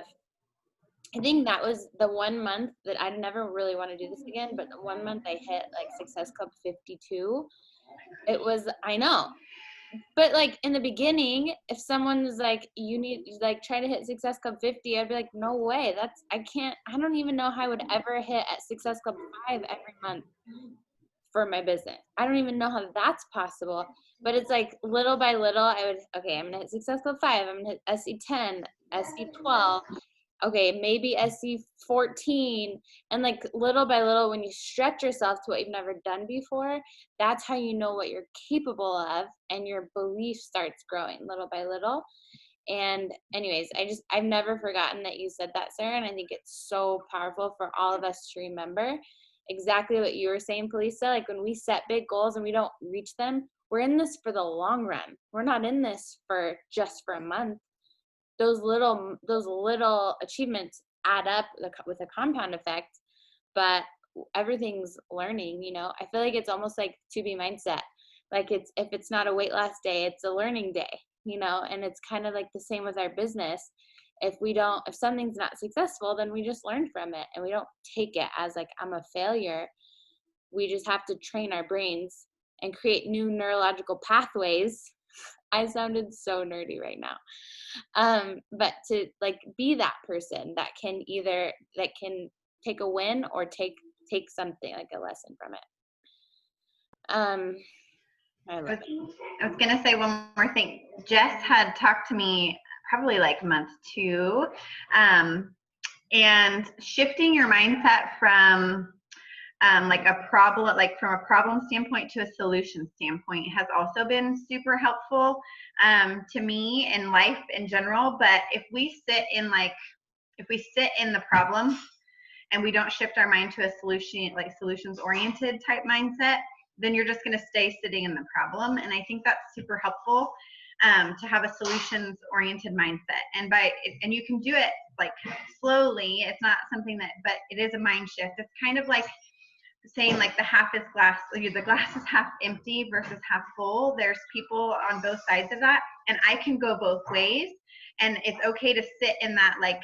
I think that was the 1 month that I never really want to do this again, but the 1 month I hit Success Club 52, it was, I know. But in the beginning, if someone was you need, try to hit Success Club 50, I'd be no way. I don't even know how I would ever hit at Success Club 5 every month for my business. I don't even know how that's possible. But it's little by little, I'm going to hit Success Club 5. I'm going to hit SC 10, SC 12. Okay, maybe SC 14, and little by little, when you stretch yourself to what you've never done before, that's how you know what you're capable of, and your belief starts growing little by little. And anyways, I've never forgotten that you said that, Sarah, and I think it's so powerful for all of us to remember exactly what you were saying, Felisa. When we set big goals and we don't reach them, we're in this for the long run. We're not in this for just for a month. Those little achievements add up with a compound effect, but everything's learning, you know. I feel like it's almost like to be mindset. Like if it's not a weight loss day, it's a learning day, you know, and it's kind of like the same with our business. If something's not successful, then we just learn from it and we don't take it as like, I'm a failure. We just have to train our brains and create new neurological pathways. I sounded so nerdy right now. But to like be that person that can take a win or take something like a lesson from it. I love it. I was gonna say one more thing. Jess had talked to me probably like month 2, and shifting your mindset from from a problem standpoint to a solution standpoint has also been super helpful to me in life in general. But if we sit in the problem and we don't shift our mind to a solution, like solutions oriented type mindset, then you're just going to stay sitting in the problem. And I think that's super helpful to have a solutions oriented mindset. And you can do it like slowly. It's not something but it is a mind shift. It's kind of like saying like the glass is half empty versus half full. There's people on both sides of that, and I can go both ways. And it's okay to sit in that like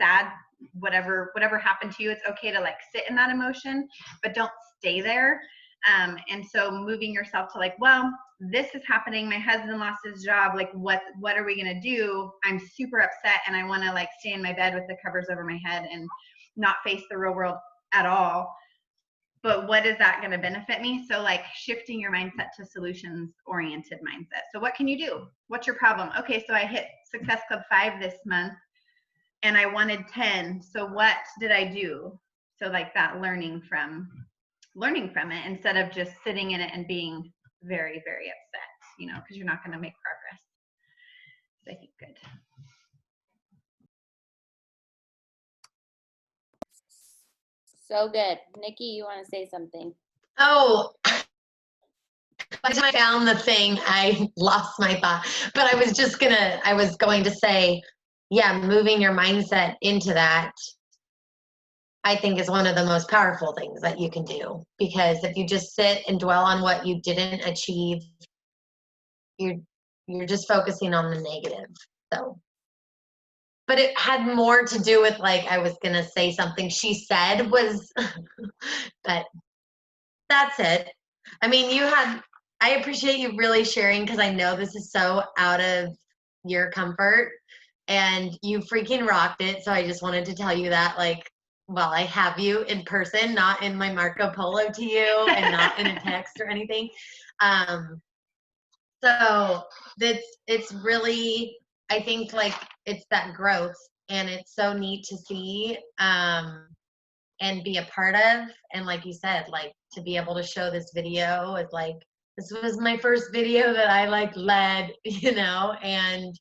sad, whatever happened to you. It's okay to like sit in that emotion, but don't stay there. And so moving yourself to like, well, this is happening. My husband lost his job. Like, what are we going to do? I'm super upset and I want to like stay in my bed with the covers over my head and not face the real world at all. But what is that going to benefit me? So like shifting your mindset to solutions oriented mindset. So what can you do? What's your problem? Okay, so I hit Success Club 5 this month and I wanted 10. So what did I do? So like that learning from it instead of just sitting in it and being very, very upset, you know, because you're not going to make progress. So I think good. So good. Nikki, you want to say something? Oh, by the time I found the thing, I lost my thought. But I was going to say, yeah, moving your mindset into that, I think, is one of the most powerful things that you can do. Because if you just sit and dwell on what you didn't achieve, you're just focusing on the negative. So, but it had more to do with like, I was going to say something she said was, but that's it. I mean, I appreciate you really sharing, because I know this is so out of your comfort and you freaking rocked it. So I just wanted to tell you that, like, well, I have you in person, not in my Marco Polo to you and not in a text or anything. So it's really, I think like it's that growth, and it's so neat to see and be a part of. And like you said, like to be able to show this video is like, this was my first video that I like led, you know, and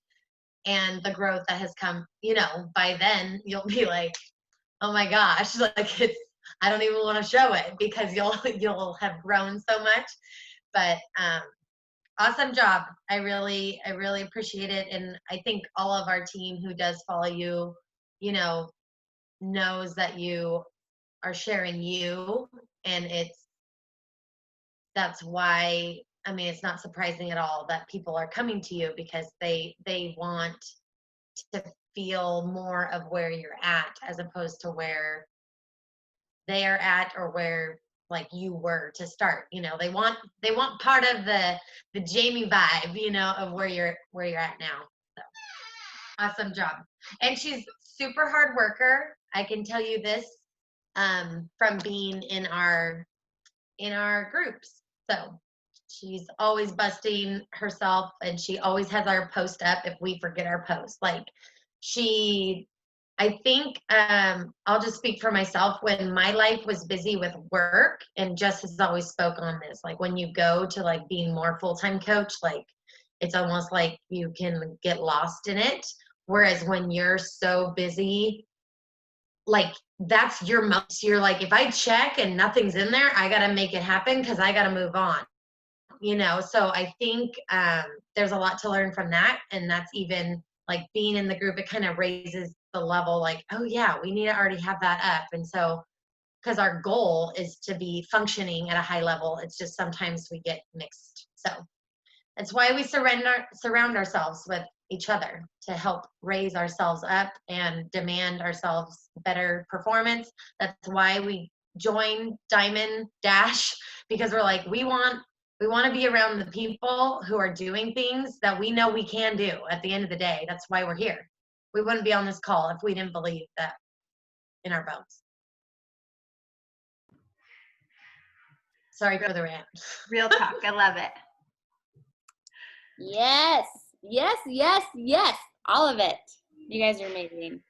the growth that has come, you know, by then you'll be like, oh my gosh, like I don't even want to show it because you'll have grown so much. But awesome job. I really appreciate it. And I think all of our team who does follow you, you know, knows that you are sharing you, and that's why, I mean, it's not surprising at all that people are coming to you, because they want to feel more of where you're at as opposed to where they are at or where like you were to start. You know, they want part of the Jamie vibe, you know, of where you're at now. So awesome job. And she's super hard worker. I can tell you this from being in our groups. So she's always busting herself, and she always has our post up if we forget our post. Like I think I'll just speak for myself. When my life was busy with work, and Jess has always spoke on this, like when you go to like being more full-time coach, like it's almost like you can get lost in it. Whereas when you're so busy, like that's your most, you're like, if I check and nothing's in there, I got to make it happen because I got to move on, you know? So I think there's a lot to learn from that. And that's even like being in the group, it kind of raises the level, like, oh yeah, we need to already have that up. And so because our goal is to be functioning at a high level. It's just sometimes we get mixed. So that's why we surround ourselves with each other to help raise ourselves up and demand ourselves better performance. That's why we join Diamond Dash, because we're like, we want to be around the people who are doing things that we know we can do at the end of the day. That's why we're here. We wouldn't be on this call if we didn't believe that in our bones. Sorry for the rant. Real talk. I love it. Yes. All of it. You guys are amazing.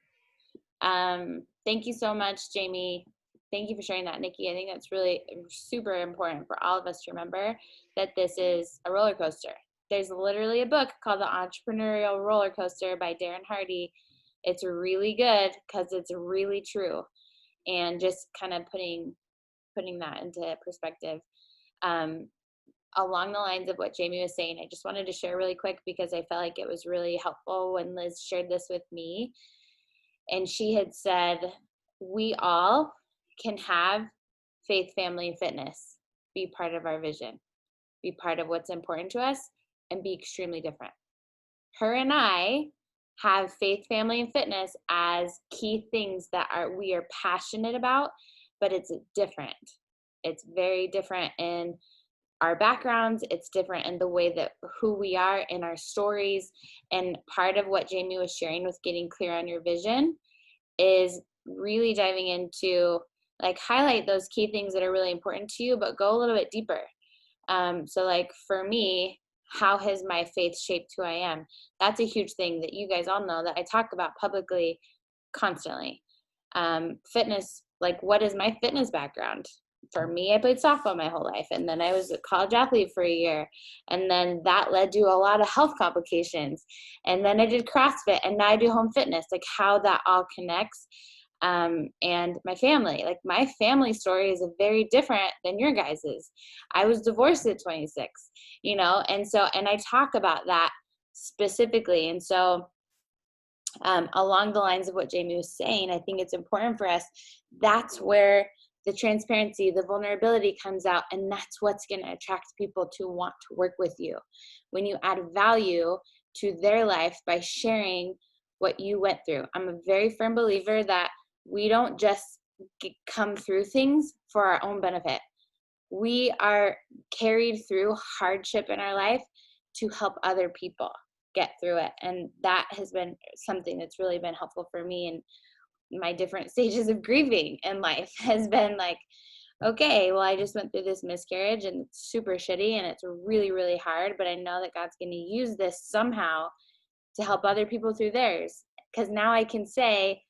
Thank you so much, Jamie. Thank you for sharing that, Nikki. I think that's really super important for all of us to remember that this is a roller coaster. There's literally a book called The Entrepreneurial Roller Coaster by Darren Hardy. It's really good because it's really true. And just kind of putting that into perspective. Along the lines of what Jamie was saying, I just wanted to share really quick because I felt like it was really helpful when Liz shared this with me. And she had said, we all can have faith, family, and fitness be part of our vision, be part of what's important to us, and be extremely different. Her and I have faith, family, and fitness as key things that we are passionate about, but it's different. It's very different in our backgrounds. It's different in the way that who we are in our stories. And part of what Jamie was sharing with getting clear on your vision is really diving into, like, highlight those key things that are really important to you, but go a little bit deeper. So like for me, how has my faith shaped who I am? That's a huge thing that you guys all know that I talk about publicly constantly. Fitness, like, what is my fitness background? For me, I played softball my whole life, and then I was a college athlete for a year, and then that led to a lot of health complications, and then I did CrossFit, and now I do home fitness, like how that all connects. And my family, like my family story is very different than your guys's. I was divorced at 26, and I talk about that specifically. And so along the lines of what Jamie was saying, I think it's important for us. That's where the transparency, the vulnerability comes out, and that's what's going to attract people to want to work with you. When you add value to their life by sharing what you went through. I'm a very firm believer that we don't just come through things for our own benefit. We are carried through hardship in our life to help other people get through it. And that has been something that's really been helpful for me. And my different stages of grieving in life has been like, okay, well, I just went through this miscarriage and it's super shitty and it's really, really hard, but I know that God's going to use this somehow to help other people through theirs. Because now I can say,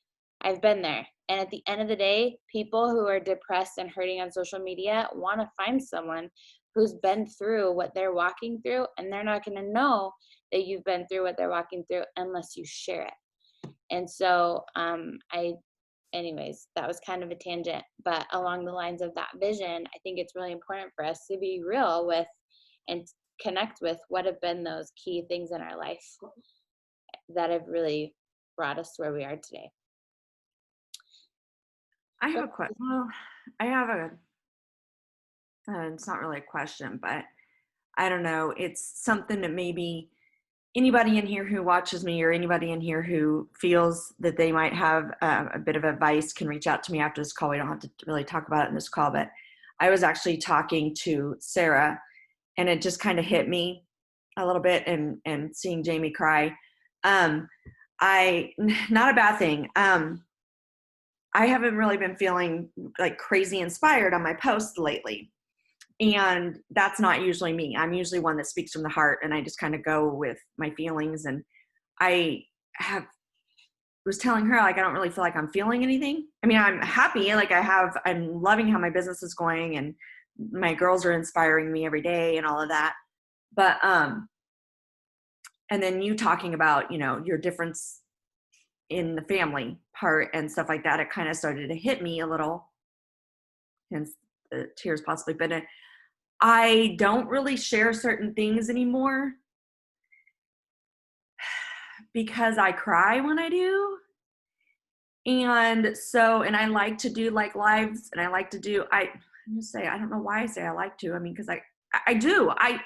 I've been there. And at the end of the day, people who are depressed and hurting on social media want to find someone who's been through what they're walking through, and they're not going to know that you've been through what they're walking through unless you share it. And so anyways, that was kind of a tangent, but along the lines of that vision, I think it's really important for us to be real with and connect with what have been those key things in our life that have really brought us to where we are today. I have a question. Well, I have it's not really a question, but I don't know. It's something that maybe anybody in here who watches me or anybody in here who feels that they might have a bit of advice can reach out to me after this call. We don't have to really talk about it in this call, but I was actually talking to Sarah and it just kind of hit me a little bit, and seeing Jamie cry. Not a bad thing. I haven't really been feeling like crazy inspired on my posts lately. And that's not usually me. I'm usually one that speaks from the heart, and I just kind of go with my feelings. And I was telling her, like, I don't really feel like I'm feeling anything. I mean, I'm happy. Like I'm loving how my business is going, and my girls are inspiring me every day and all of that. But, and then you talking about, your difference in the family part and stuff like that, it kind of started to hit me a little, hence the tears possibly. But I don't really share certain things anymore because I cry when I do. And so, and I like to do like lives, and I like to do, I'm gonna say, I don't know why I say I like to. I mean, because I do. I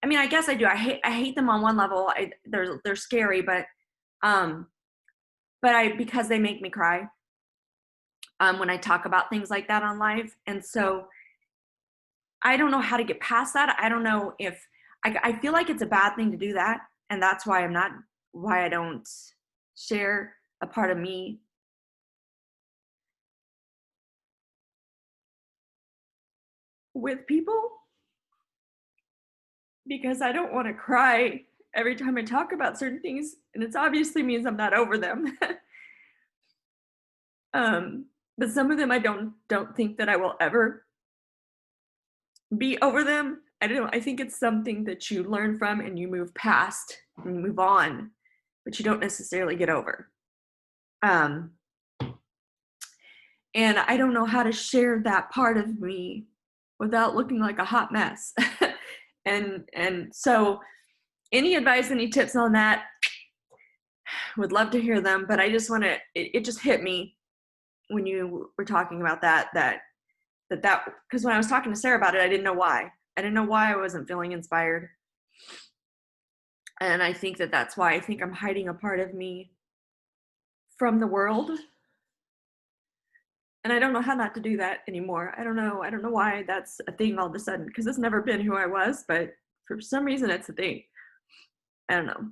mean, I guess I do. I hate them on one level. They're scary, but because they make me cry when I talk about things like that on live. And so I don't know how to get past that. I don't know if I feel like it's a bad thing to do that, and that's why I don't share a part of me with people, because I don't want to cry every time I talk about certain things, and it obviously means I'm not over them. But some of them I don't think that I will ever be over them. I don't know. I think it's something that you learn from and you move past and move on, but you don't necessarily get over. And I don't know how to share that part of me without looking like a hot mess. and so any advice, any tips on that, would love to hear them. But I just want to, it just hit me when you were talking about that, because when I was talking to Sarah about it, I didn't know why. I didn't know why I wasn't feeling inspired. And I think that's why I think I'm hiding a part of me from the world. And I don't know how not to do that anymore. I don't know why that's a thing all of a sudden, because it's never been who I was, but for some reason it's a thing. I don't know.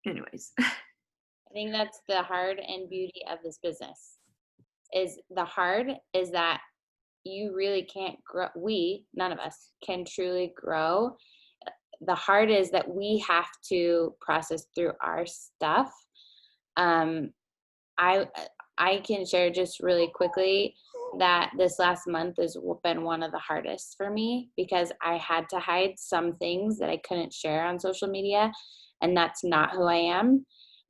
Anyways. I think that's the hard and beauty of this business. The hard is that you really can't grow. None of us can truly grow. The hard is that we have to process through our stuff. I can share just really quickly that this last month has been one of the hardest for me, because I had to hide some things that I couldn't share on social media, and that's not who I am.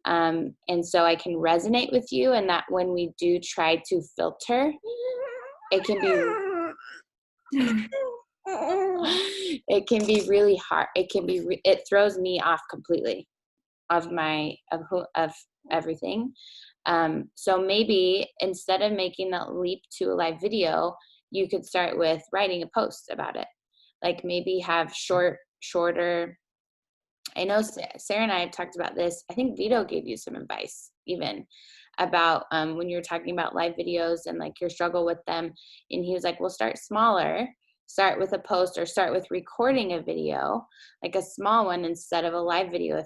And so I can resonate with you, and that when we do try to filter, it can be really hard. It throws me off completely of everything. So maybe instead of making that leap to a live video, you could start with writing a post about it. Like maybe have shorter. I know Sarah and I have talked about this. I think Vito gave you some advice even about when you were talking about live videos and like your struggle with them. And he was like, well, start smaller. Start with a post, or start with recording a video, like a small one instead of a live video,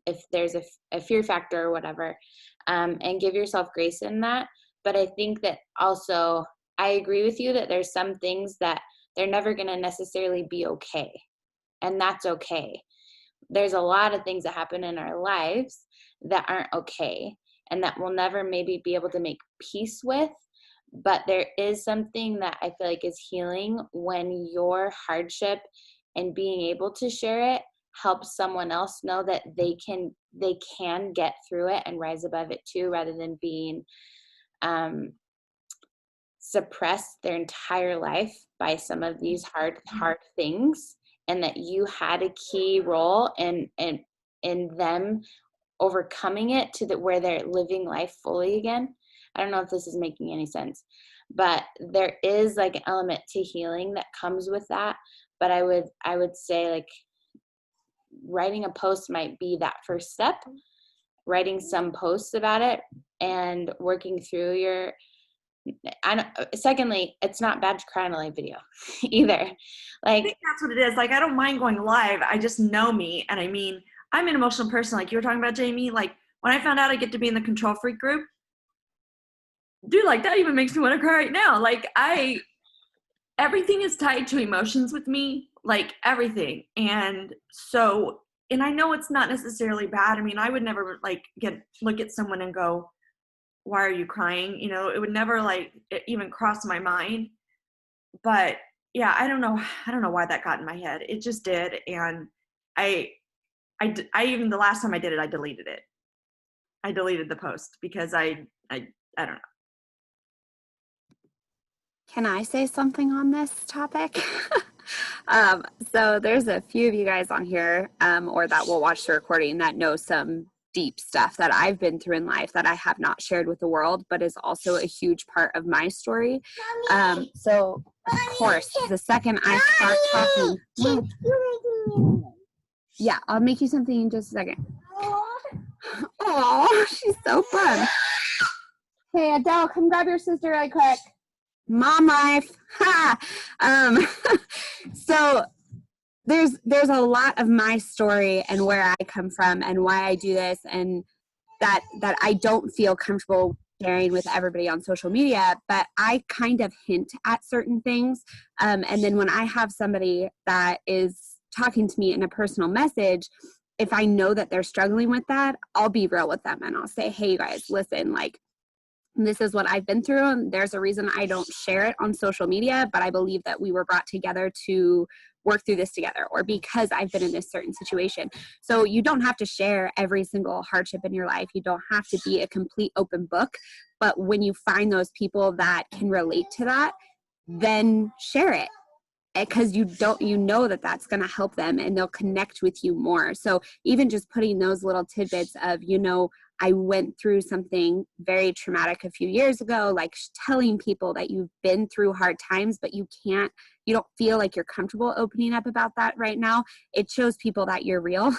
if there's a fear factor or whatever, and give yourself grace in that. But I think that also, I agree with you that there's some things that they're never going to necessarily be okay. And that's okay. There's a lot of things that happen in our lives that aren't okay, and that we'll never maybe be able to make peace with. But there is something that I feel like is healing when your hardship and being able to share it helps someone else know that they can get through it and rise above it too, rather than being suppressed their entire life by some of these hard things, and that you had a key role in them overcoming it to where they're living life fully again. I don't know if this is making any sense, but there is like an element to healing that comes with that. But I would say like writing a post might be that first step, writing some posts about it and working through secondly, it's not bad to cry in a live video either. Like, I think that's what it is. Like, I don't mind going live. I just know me. And I mean, I'm an emotional person. Like you were talking about, Jamie, like when I found out I get to be in the Control Freak group, dude, like that even makes me want to cry right now. Like everything is tied to emotions with me, like everything. And so, and I know it's not necessarily bad. I mean, I would never like look at someone and go, why are you crying? You know, it would never like even cross my mind. But yeah, I don't know why that got in my head. It just did. And I even the last time I did it, I deleted it. I deleted the post because I don't know. Can I say something on this topic? So there's a few of you guys on here, or that will watch the recording that know some deep stuff that I've been through in life that I have not shared with the world, but is also a huge part of my story. So of course, the second I start talking, yeah, I'll make you something in just a second. Oh, she's so fun. Hey, Adele, come grab your sister really quick. Mom life. Ha. So there's a lot of my story and where I come from and why I do this, and that I don't feel comfortable sharing with everybody on social media, but I kind of hint at certain things. And then when I have somebody that is talking to me in a personal message, if I know that they're struggling with that, I'll be real with them and I'll say, hey, you guys, listen, like, this is what I've been through, and there's a reason I don't share it on social media, but I believe that we were brought together to work through this together, or because I've been in this certain situation. So you don't have to share every single hardship in your life. You don't have to be a complete open book, but when you find those people that can relate to that, then share it. Because you know that that's going to help them and they'll connect with you more. So even just putting those little tidbits of, I went through something very traumatic a few years ago, like telling people that you've been through hard times, but you don't feel like you're comfortable opening up about that right now. It shows people that you're real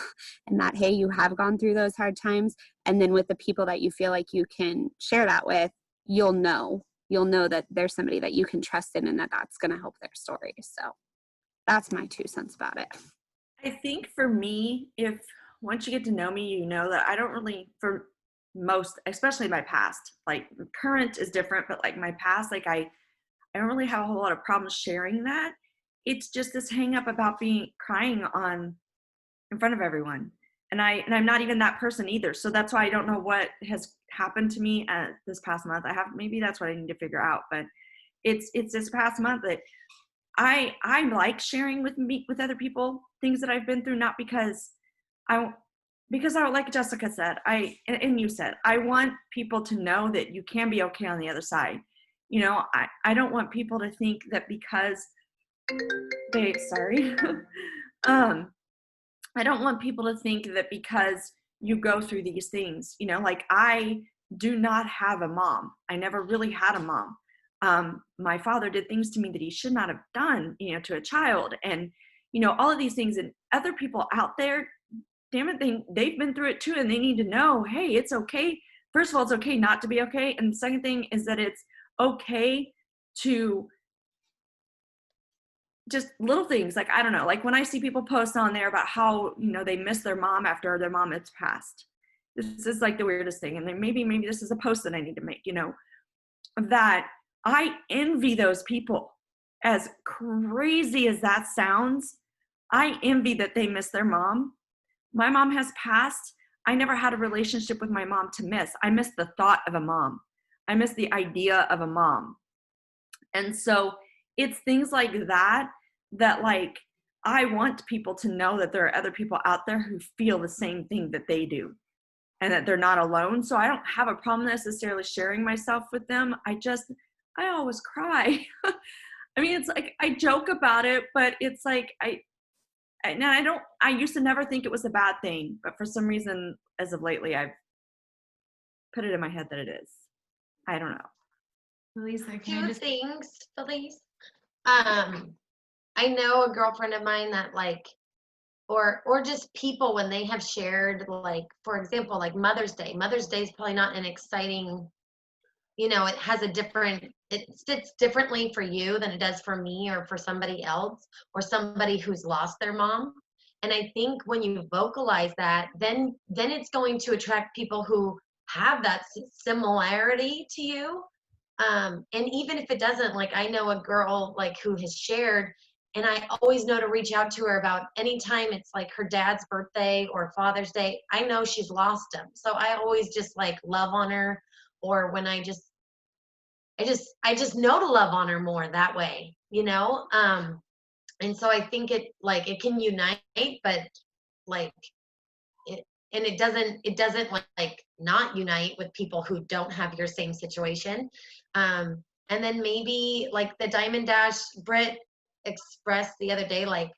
and that, hey, you have gone through those hard times. And then with the people that you feel like you can share that with, you'll know that there's somebody that you can trust in and that's going to help their story. So that's my 2 cents about it. I think for me, once you get to know me, you know that I don't really, for most, especially my past, like current is different, but like my past, like I don't really have a whole lot of problems sharing that. It's just this hang up about crying in front of everyone. And I'm not even that person either. So that's why I don't know what has happened to me this past month. Maybe that's what I need to figure out, but it's this past month that I like sharing with other people things that I've been through, not because like Jessica said, and you said, I want people to know that you can be okay on the other side. I don't want people to think that because I don't want people to think that because you go through these things, like I do not have a mom. I never really had a mom. My father did things to me that he should not have done, to a child. And, all of these things, and other people out there, damn it, they've been through it too. And they need to know, hey, it's okay. First of all, it's okay not to be okay. And the second thing is that it's okay to just little things. Like, I don't know, like when I see people post on there about how, they miss their mom after their mom has passed. This is like the weirdest thing. And then maybe this is a post that I need to make, that I envy those people. As crazy as that sounds, I envy that they miss their mom. My mom has passed. I never had a relationship with my mom to miss. I miss the thought of a mom. I miss the idea of a mom. And so it's things like that like I want people to know that there are other people out there who feel the same thing that they do and that they're not alone. So I don't have a problem necessarily sharing myself with them. I always cry. I mean, it's like I joke about it, but it's like I used to never think it was a bad thing, but for some reason, as of lately, I've put it in my head that it is. I don't know. Lisa, two things, Felice. I know a girlfriend of mine that like, or just people when they have shared, like, for example, like Mother's Day. Mother's Day is probably not an exciting, it has it sits differently for you than it does for me or for somebody else or somebody who's lost their mom. And I think when you vocalize that, then it's going to attract people who have that similarity to you. And even if it doesn't, like I know a girl like who has shared, and I always know to reach out to her about anytime it's like her dad's birthday or Father's Day, I know she's lost him. So I always just like love on her, or when I just know to love on her more that way, and so I think it can unite, but like it doesn't like not unite with people who don't have your same situation. And then maybe like the Diamond Dash Britt expressed the other day, like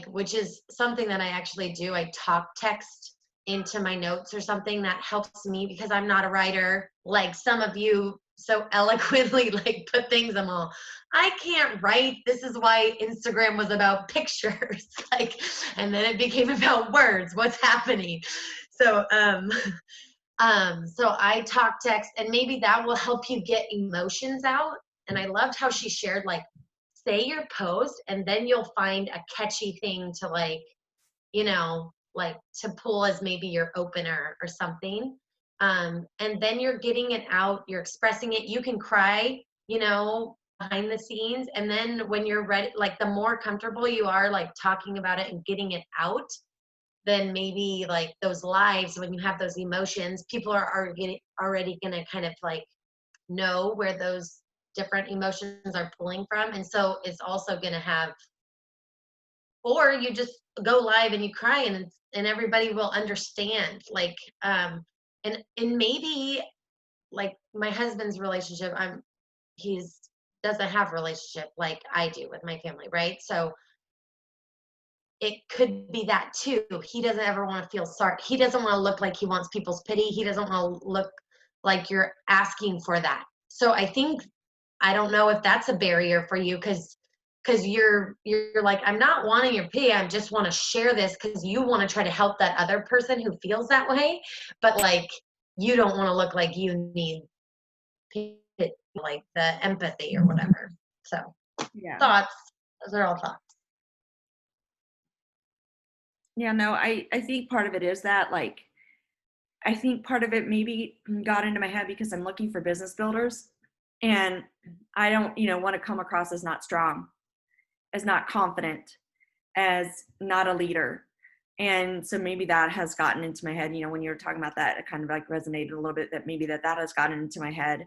which is something that I actually do. I talk text into my notes or something that helps me, because I'm not a writer like some of you so eloquently like put things. I'm all, I can't write. This is why Instagram was about pictures. Like, and then it became about words. What's happening? So so I talk text, and maybe that will help you get emotions out. And I loved how she shared, like, say your post and then you'll find a catchy thing to, like, you know, like to pull as maybe your opener or something. And then you're getting it out, you're expressing it. You can cry, you know, behind the scenes. And then when you're ready, like the more comfortable you are, like talking about it and getting it out, then maybe like those lives, when you have those emotions, people are already going to kind of like know where those different emotions are pulling from. And so it's also going to have, or you just go live and you cry, and everybody will understand. Like, and maybe like my husband's relationship, he's doesn't have a relationship like I do with my family, right? So it could be that too. He doesn't ever want to feel sorry. He doesn't want to look like he wants people's pity. He doesn't want to look like you're asking for that. So I think, I don't know if that's a barrier for you, because you're like, I'm not wanting your pity. I just want to share this because you want to try to help that other person who feels that way. But like, you don't want to look like you need pity, like the empathy or whatever. So Yeah. thoughts, those are all thoughts. Yeah, no, I think part of it is that, like, I think part of it maybe got into my head because I'm looking for business builders, and I don't, want to come across as not strong, as not confident, as not a leader. And so maybe that has gotten into my head, when you were talking about that, it kind of like resonated a little bit, that maybe that has gotten into my head.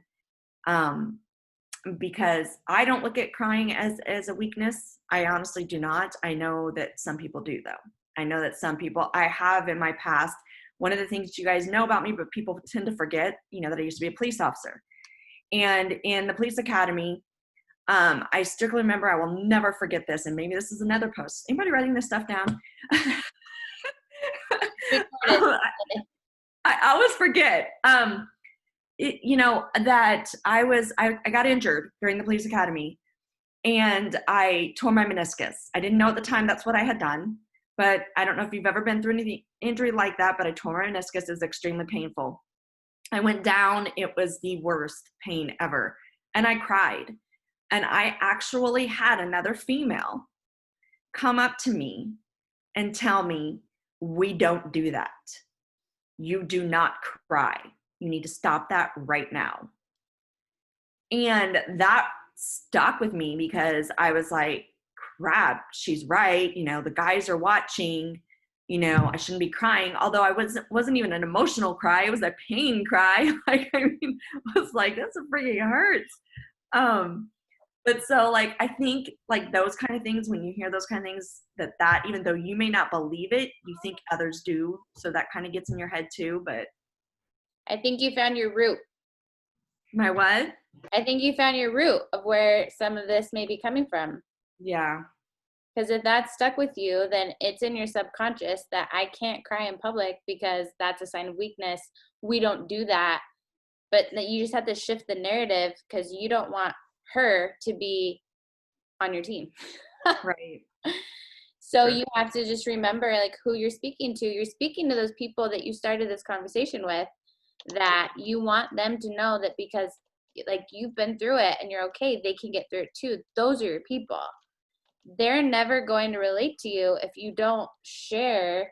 Because I don't look at crying as a weakness. I honestly do not. I know that some people do, though. I know that some people, I have in my past, one of the things you guys know about me, but people tend to forget, that I used to be a police officer. And in the police academy, I strictly remember, I will never forget this, and maybe this is another post. Anybody writing this stuff down? I always forget. That I got injured during the police academy, and I tore my meniscus. I didn't know at the time that's what I had done, but I don't know if you've ever been through any injury like that, but I tore my meniscus. It was extremely painful. I went down. It was the worst pain ever. And I cried. And I actually had another female come up to me and tell me, we don't do that. You do not cry. You need to stop that right now. And that stuck with me because I was like, crap, she's right. The guys are watching, I shouldn't be crying. Although I wasn't even an emotional cry. It was a pain cry. Like, I was like, that's a freaking hurts. But so, like, I think, like, those kind of things, when you hear those kind of things, that even though you may not believe it, you think others do. So that kind of gets in your head too. But I think you found your root. My what? I think you found your root of where some of this may be coming from. Yeah. Because if that's stuck with you, then it's in your subconscious that I can't cry in public because that's a sign of weakness. We don't do that. But you just have to shift the narrative because you don't want her to be on your team. Right. So you have to just remember, like, who you're speaking to. You're speaking to those people that you started this conversation with, that you want them to know that because, like, you've been through it and you're okay, they can get through it too. Those are your people. They're never going to relate to you if you don't share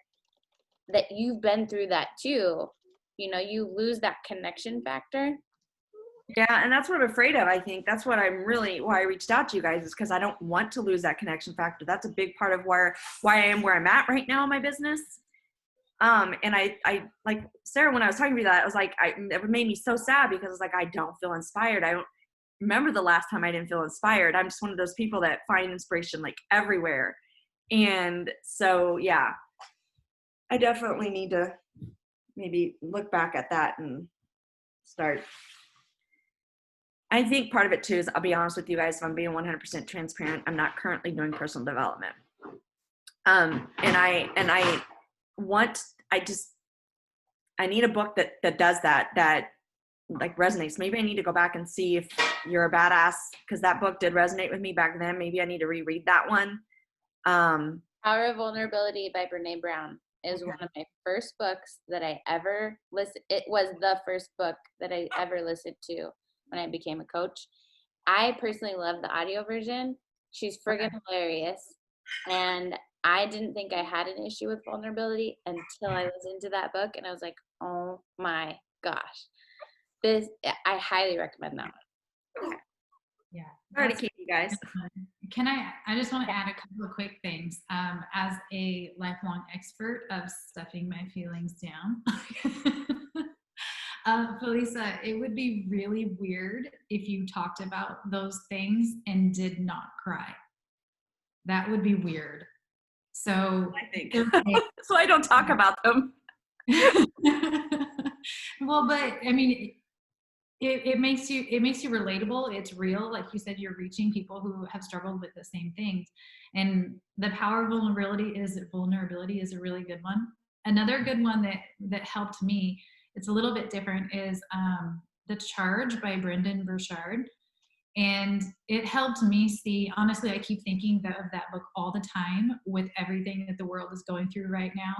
that you've been through that too. You lose that connection factor. Yeah, and that's what I'm afraid of. I think that's what why I reached out to you guys, is because I don't want to lose that connection factor. That's a big part of why I am where I'm at right now in my business. And I like Sarah, when I was talking to you that, I was like, it made me so sad because it's like, I don't feel inspired. I don't remember the last time I didn't feel inspired. I'm just one of those people that find inspiration like everywhere. And so, yeah, I definitely need to maybe look back at that and start. I think part of it too is, I'll be honest with you guys, if I'm being 100% transparent, I'm not currently doing personal development. And I I need a book that does that like resonates. Maybe I need to go back and see if You're a Badass, because that book did resonate with me back then. Maybe I need to reread that one. Power of Vulnerability by Brene Brown is one of my first books that I ever listened. It was the first book that I ever listened to when I became a coach. I personally love the audio version. She's friggin' hilarious. And I didn't think I had an issue with vulnerability until I listened to that book, and I was like, oh my gosh. I highly recommend that one. Yeah. Sorry to keep you guys. I just want to add a couple of quick things. As a lifelong expert of stuffing my feelings down, Felisa, it would be really weird if you talked about those things and did not cry. That would be weird. So I think so. I don't talk about them. Well, but I mean, it makes you relatable. It's real. Like you said, you're reaching people who have struggled with the same things. And the power of vulnerability is a really good one. Another good one that helped me, it's a little bit different, is The Charge by Brendan Burchard. And it helped me see, honestly, I keep thinking of that book all the time with everything that the world is going through right now,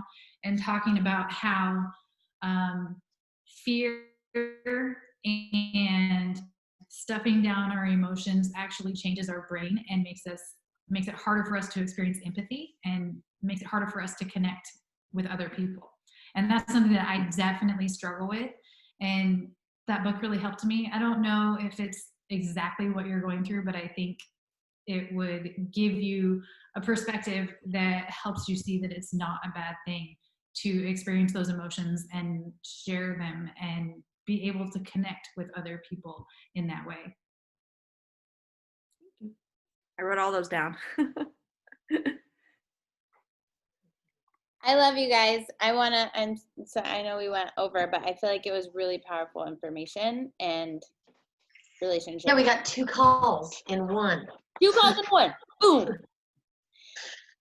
and talking about how fear and stuffing down our emotions actually changes our brain and makes it harder for us to experience empathy, and makes it harder for us to connect with other people. And that's something that I definitely struggle with. And that book really helped me. I don't know if it's exactly what you're going through, but I think it would give you a perspective that helps you see that it's not a bad thing to experience those emotions and share them and be able to connect with other people in that way. I wrote all those down. I love you guys. I'm sorry, I know we went over, but I feel like it was really powerful information and relationship. Yeah, we got 2 calls in one. 2 calls in one. Boom.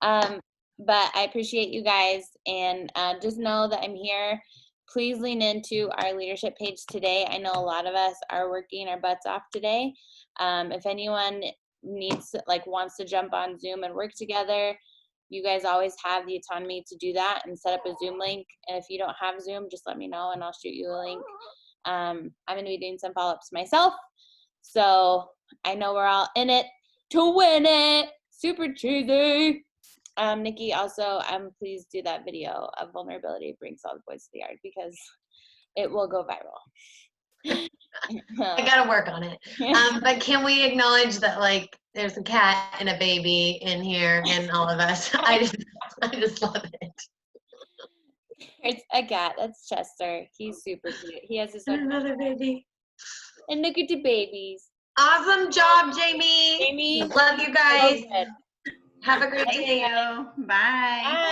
But I appreciate you guys, and just know that I'm here. Please lean into our leadership page today. I know a lot of us are working our butts off today. If anyone wants to jump on Zoom and work together, you guys always have the autonomy to do that and set up a Zoom link. And if you don't have Zoom, just let me know and I'll shoot you a link. I'm going to be doing some follow-ups myself. So I know we're all in it to win it. Super cheesy. Nikki, also, please do that video of vulnerability brings all the boys to the yard, because it will go viral. I gotta work on it. But can we acknowledge that, like, there's a cat and a baby in here and all of us? I just love it. It's a cat. That's Chester. He's super cute. He has his own Another baby. And look at the babies. Awesome job, Jamie. Jamie. Love you guys. So Have a great Thank day. you. Bye. Bye.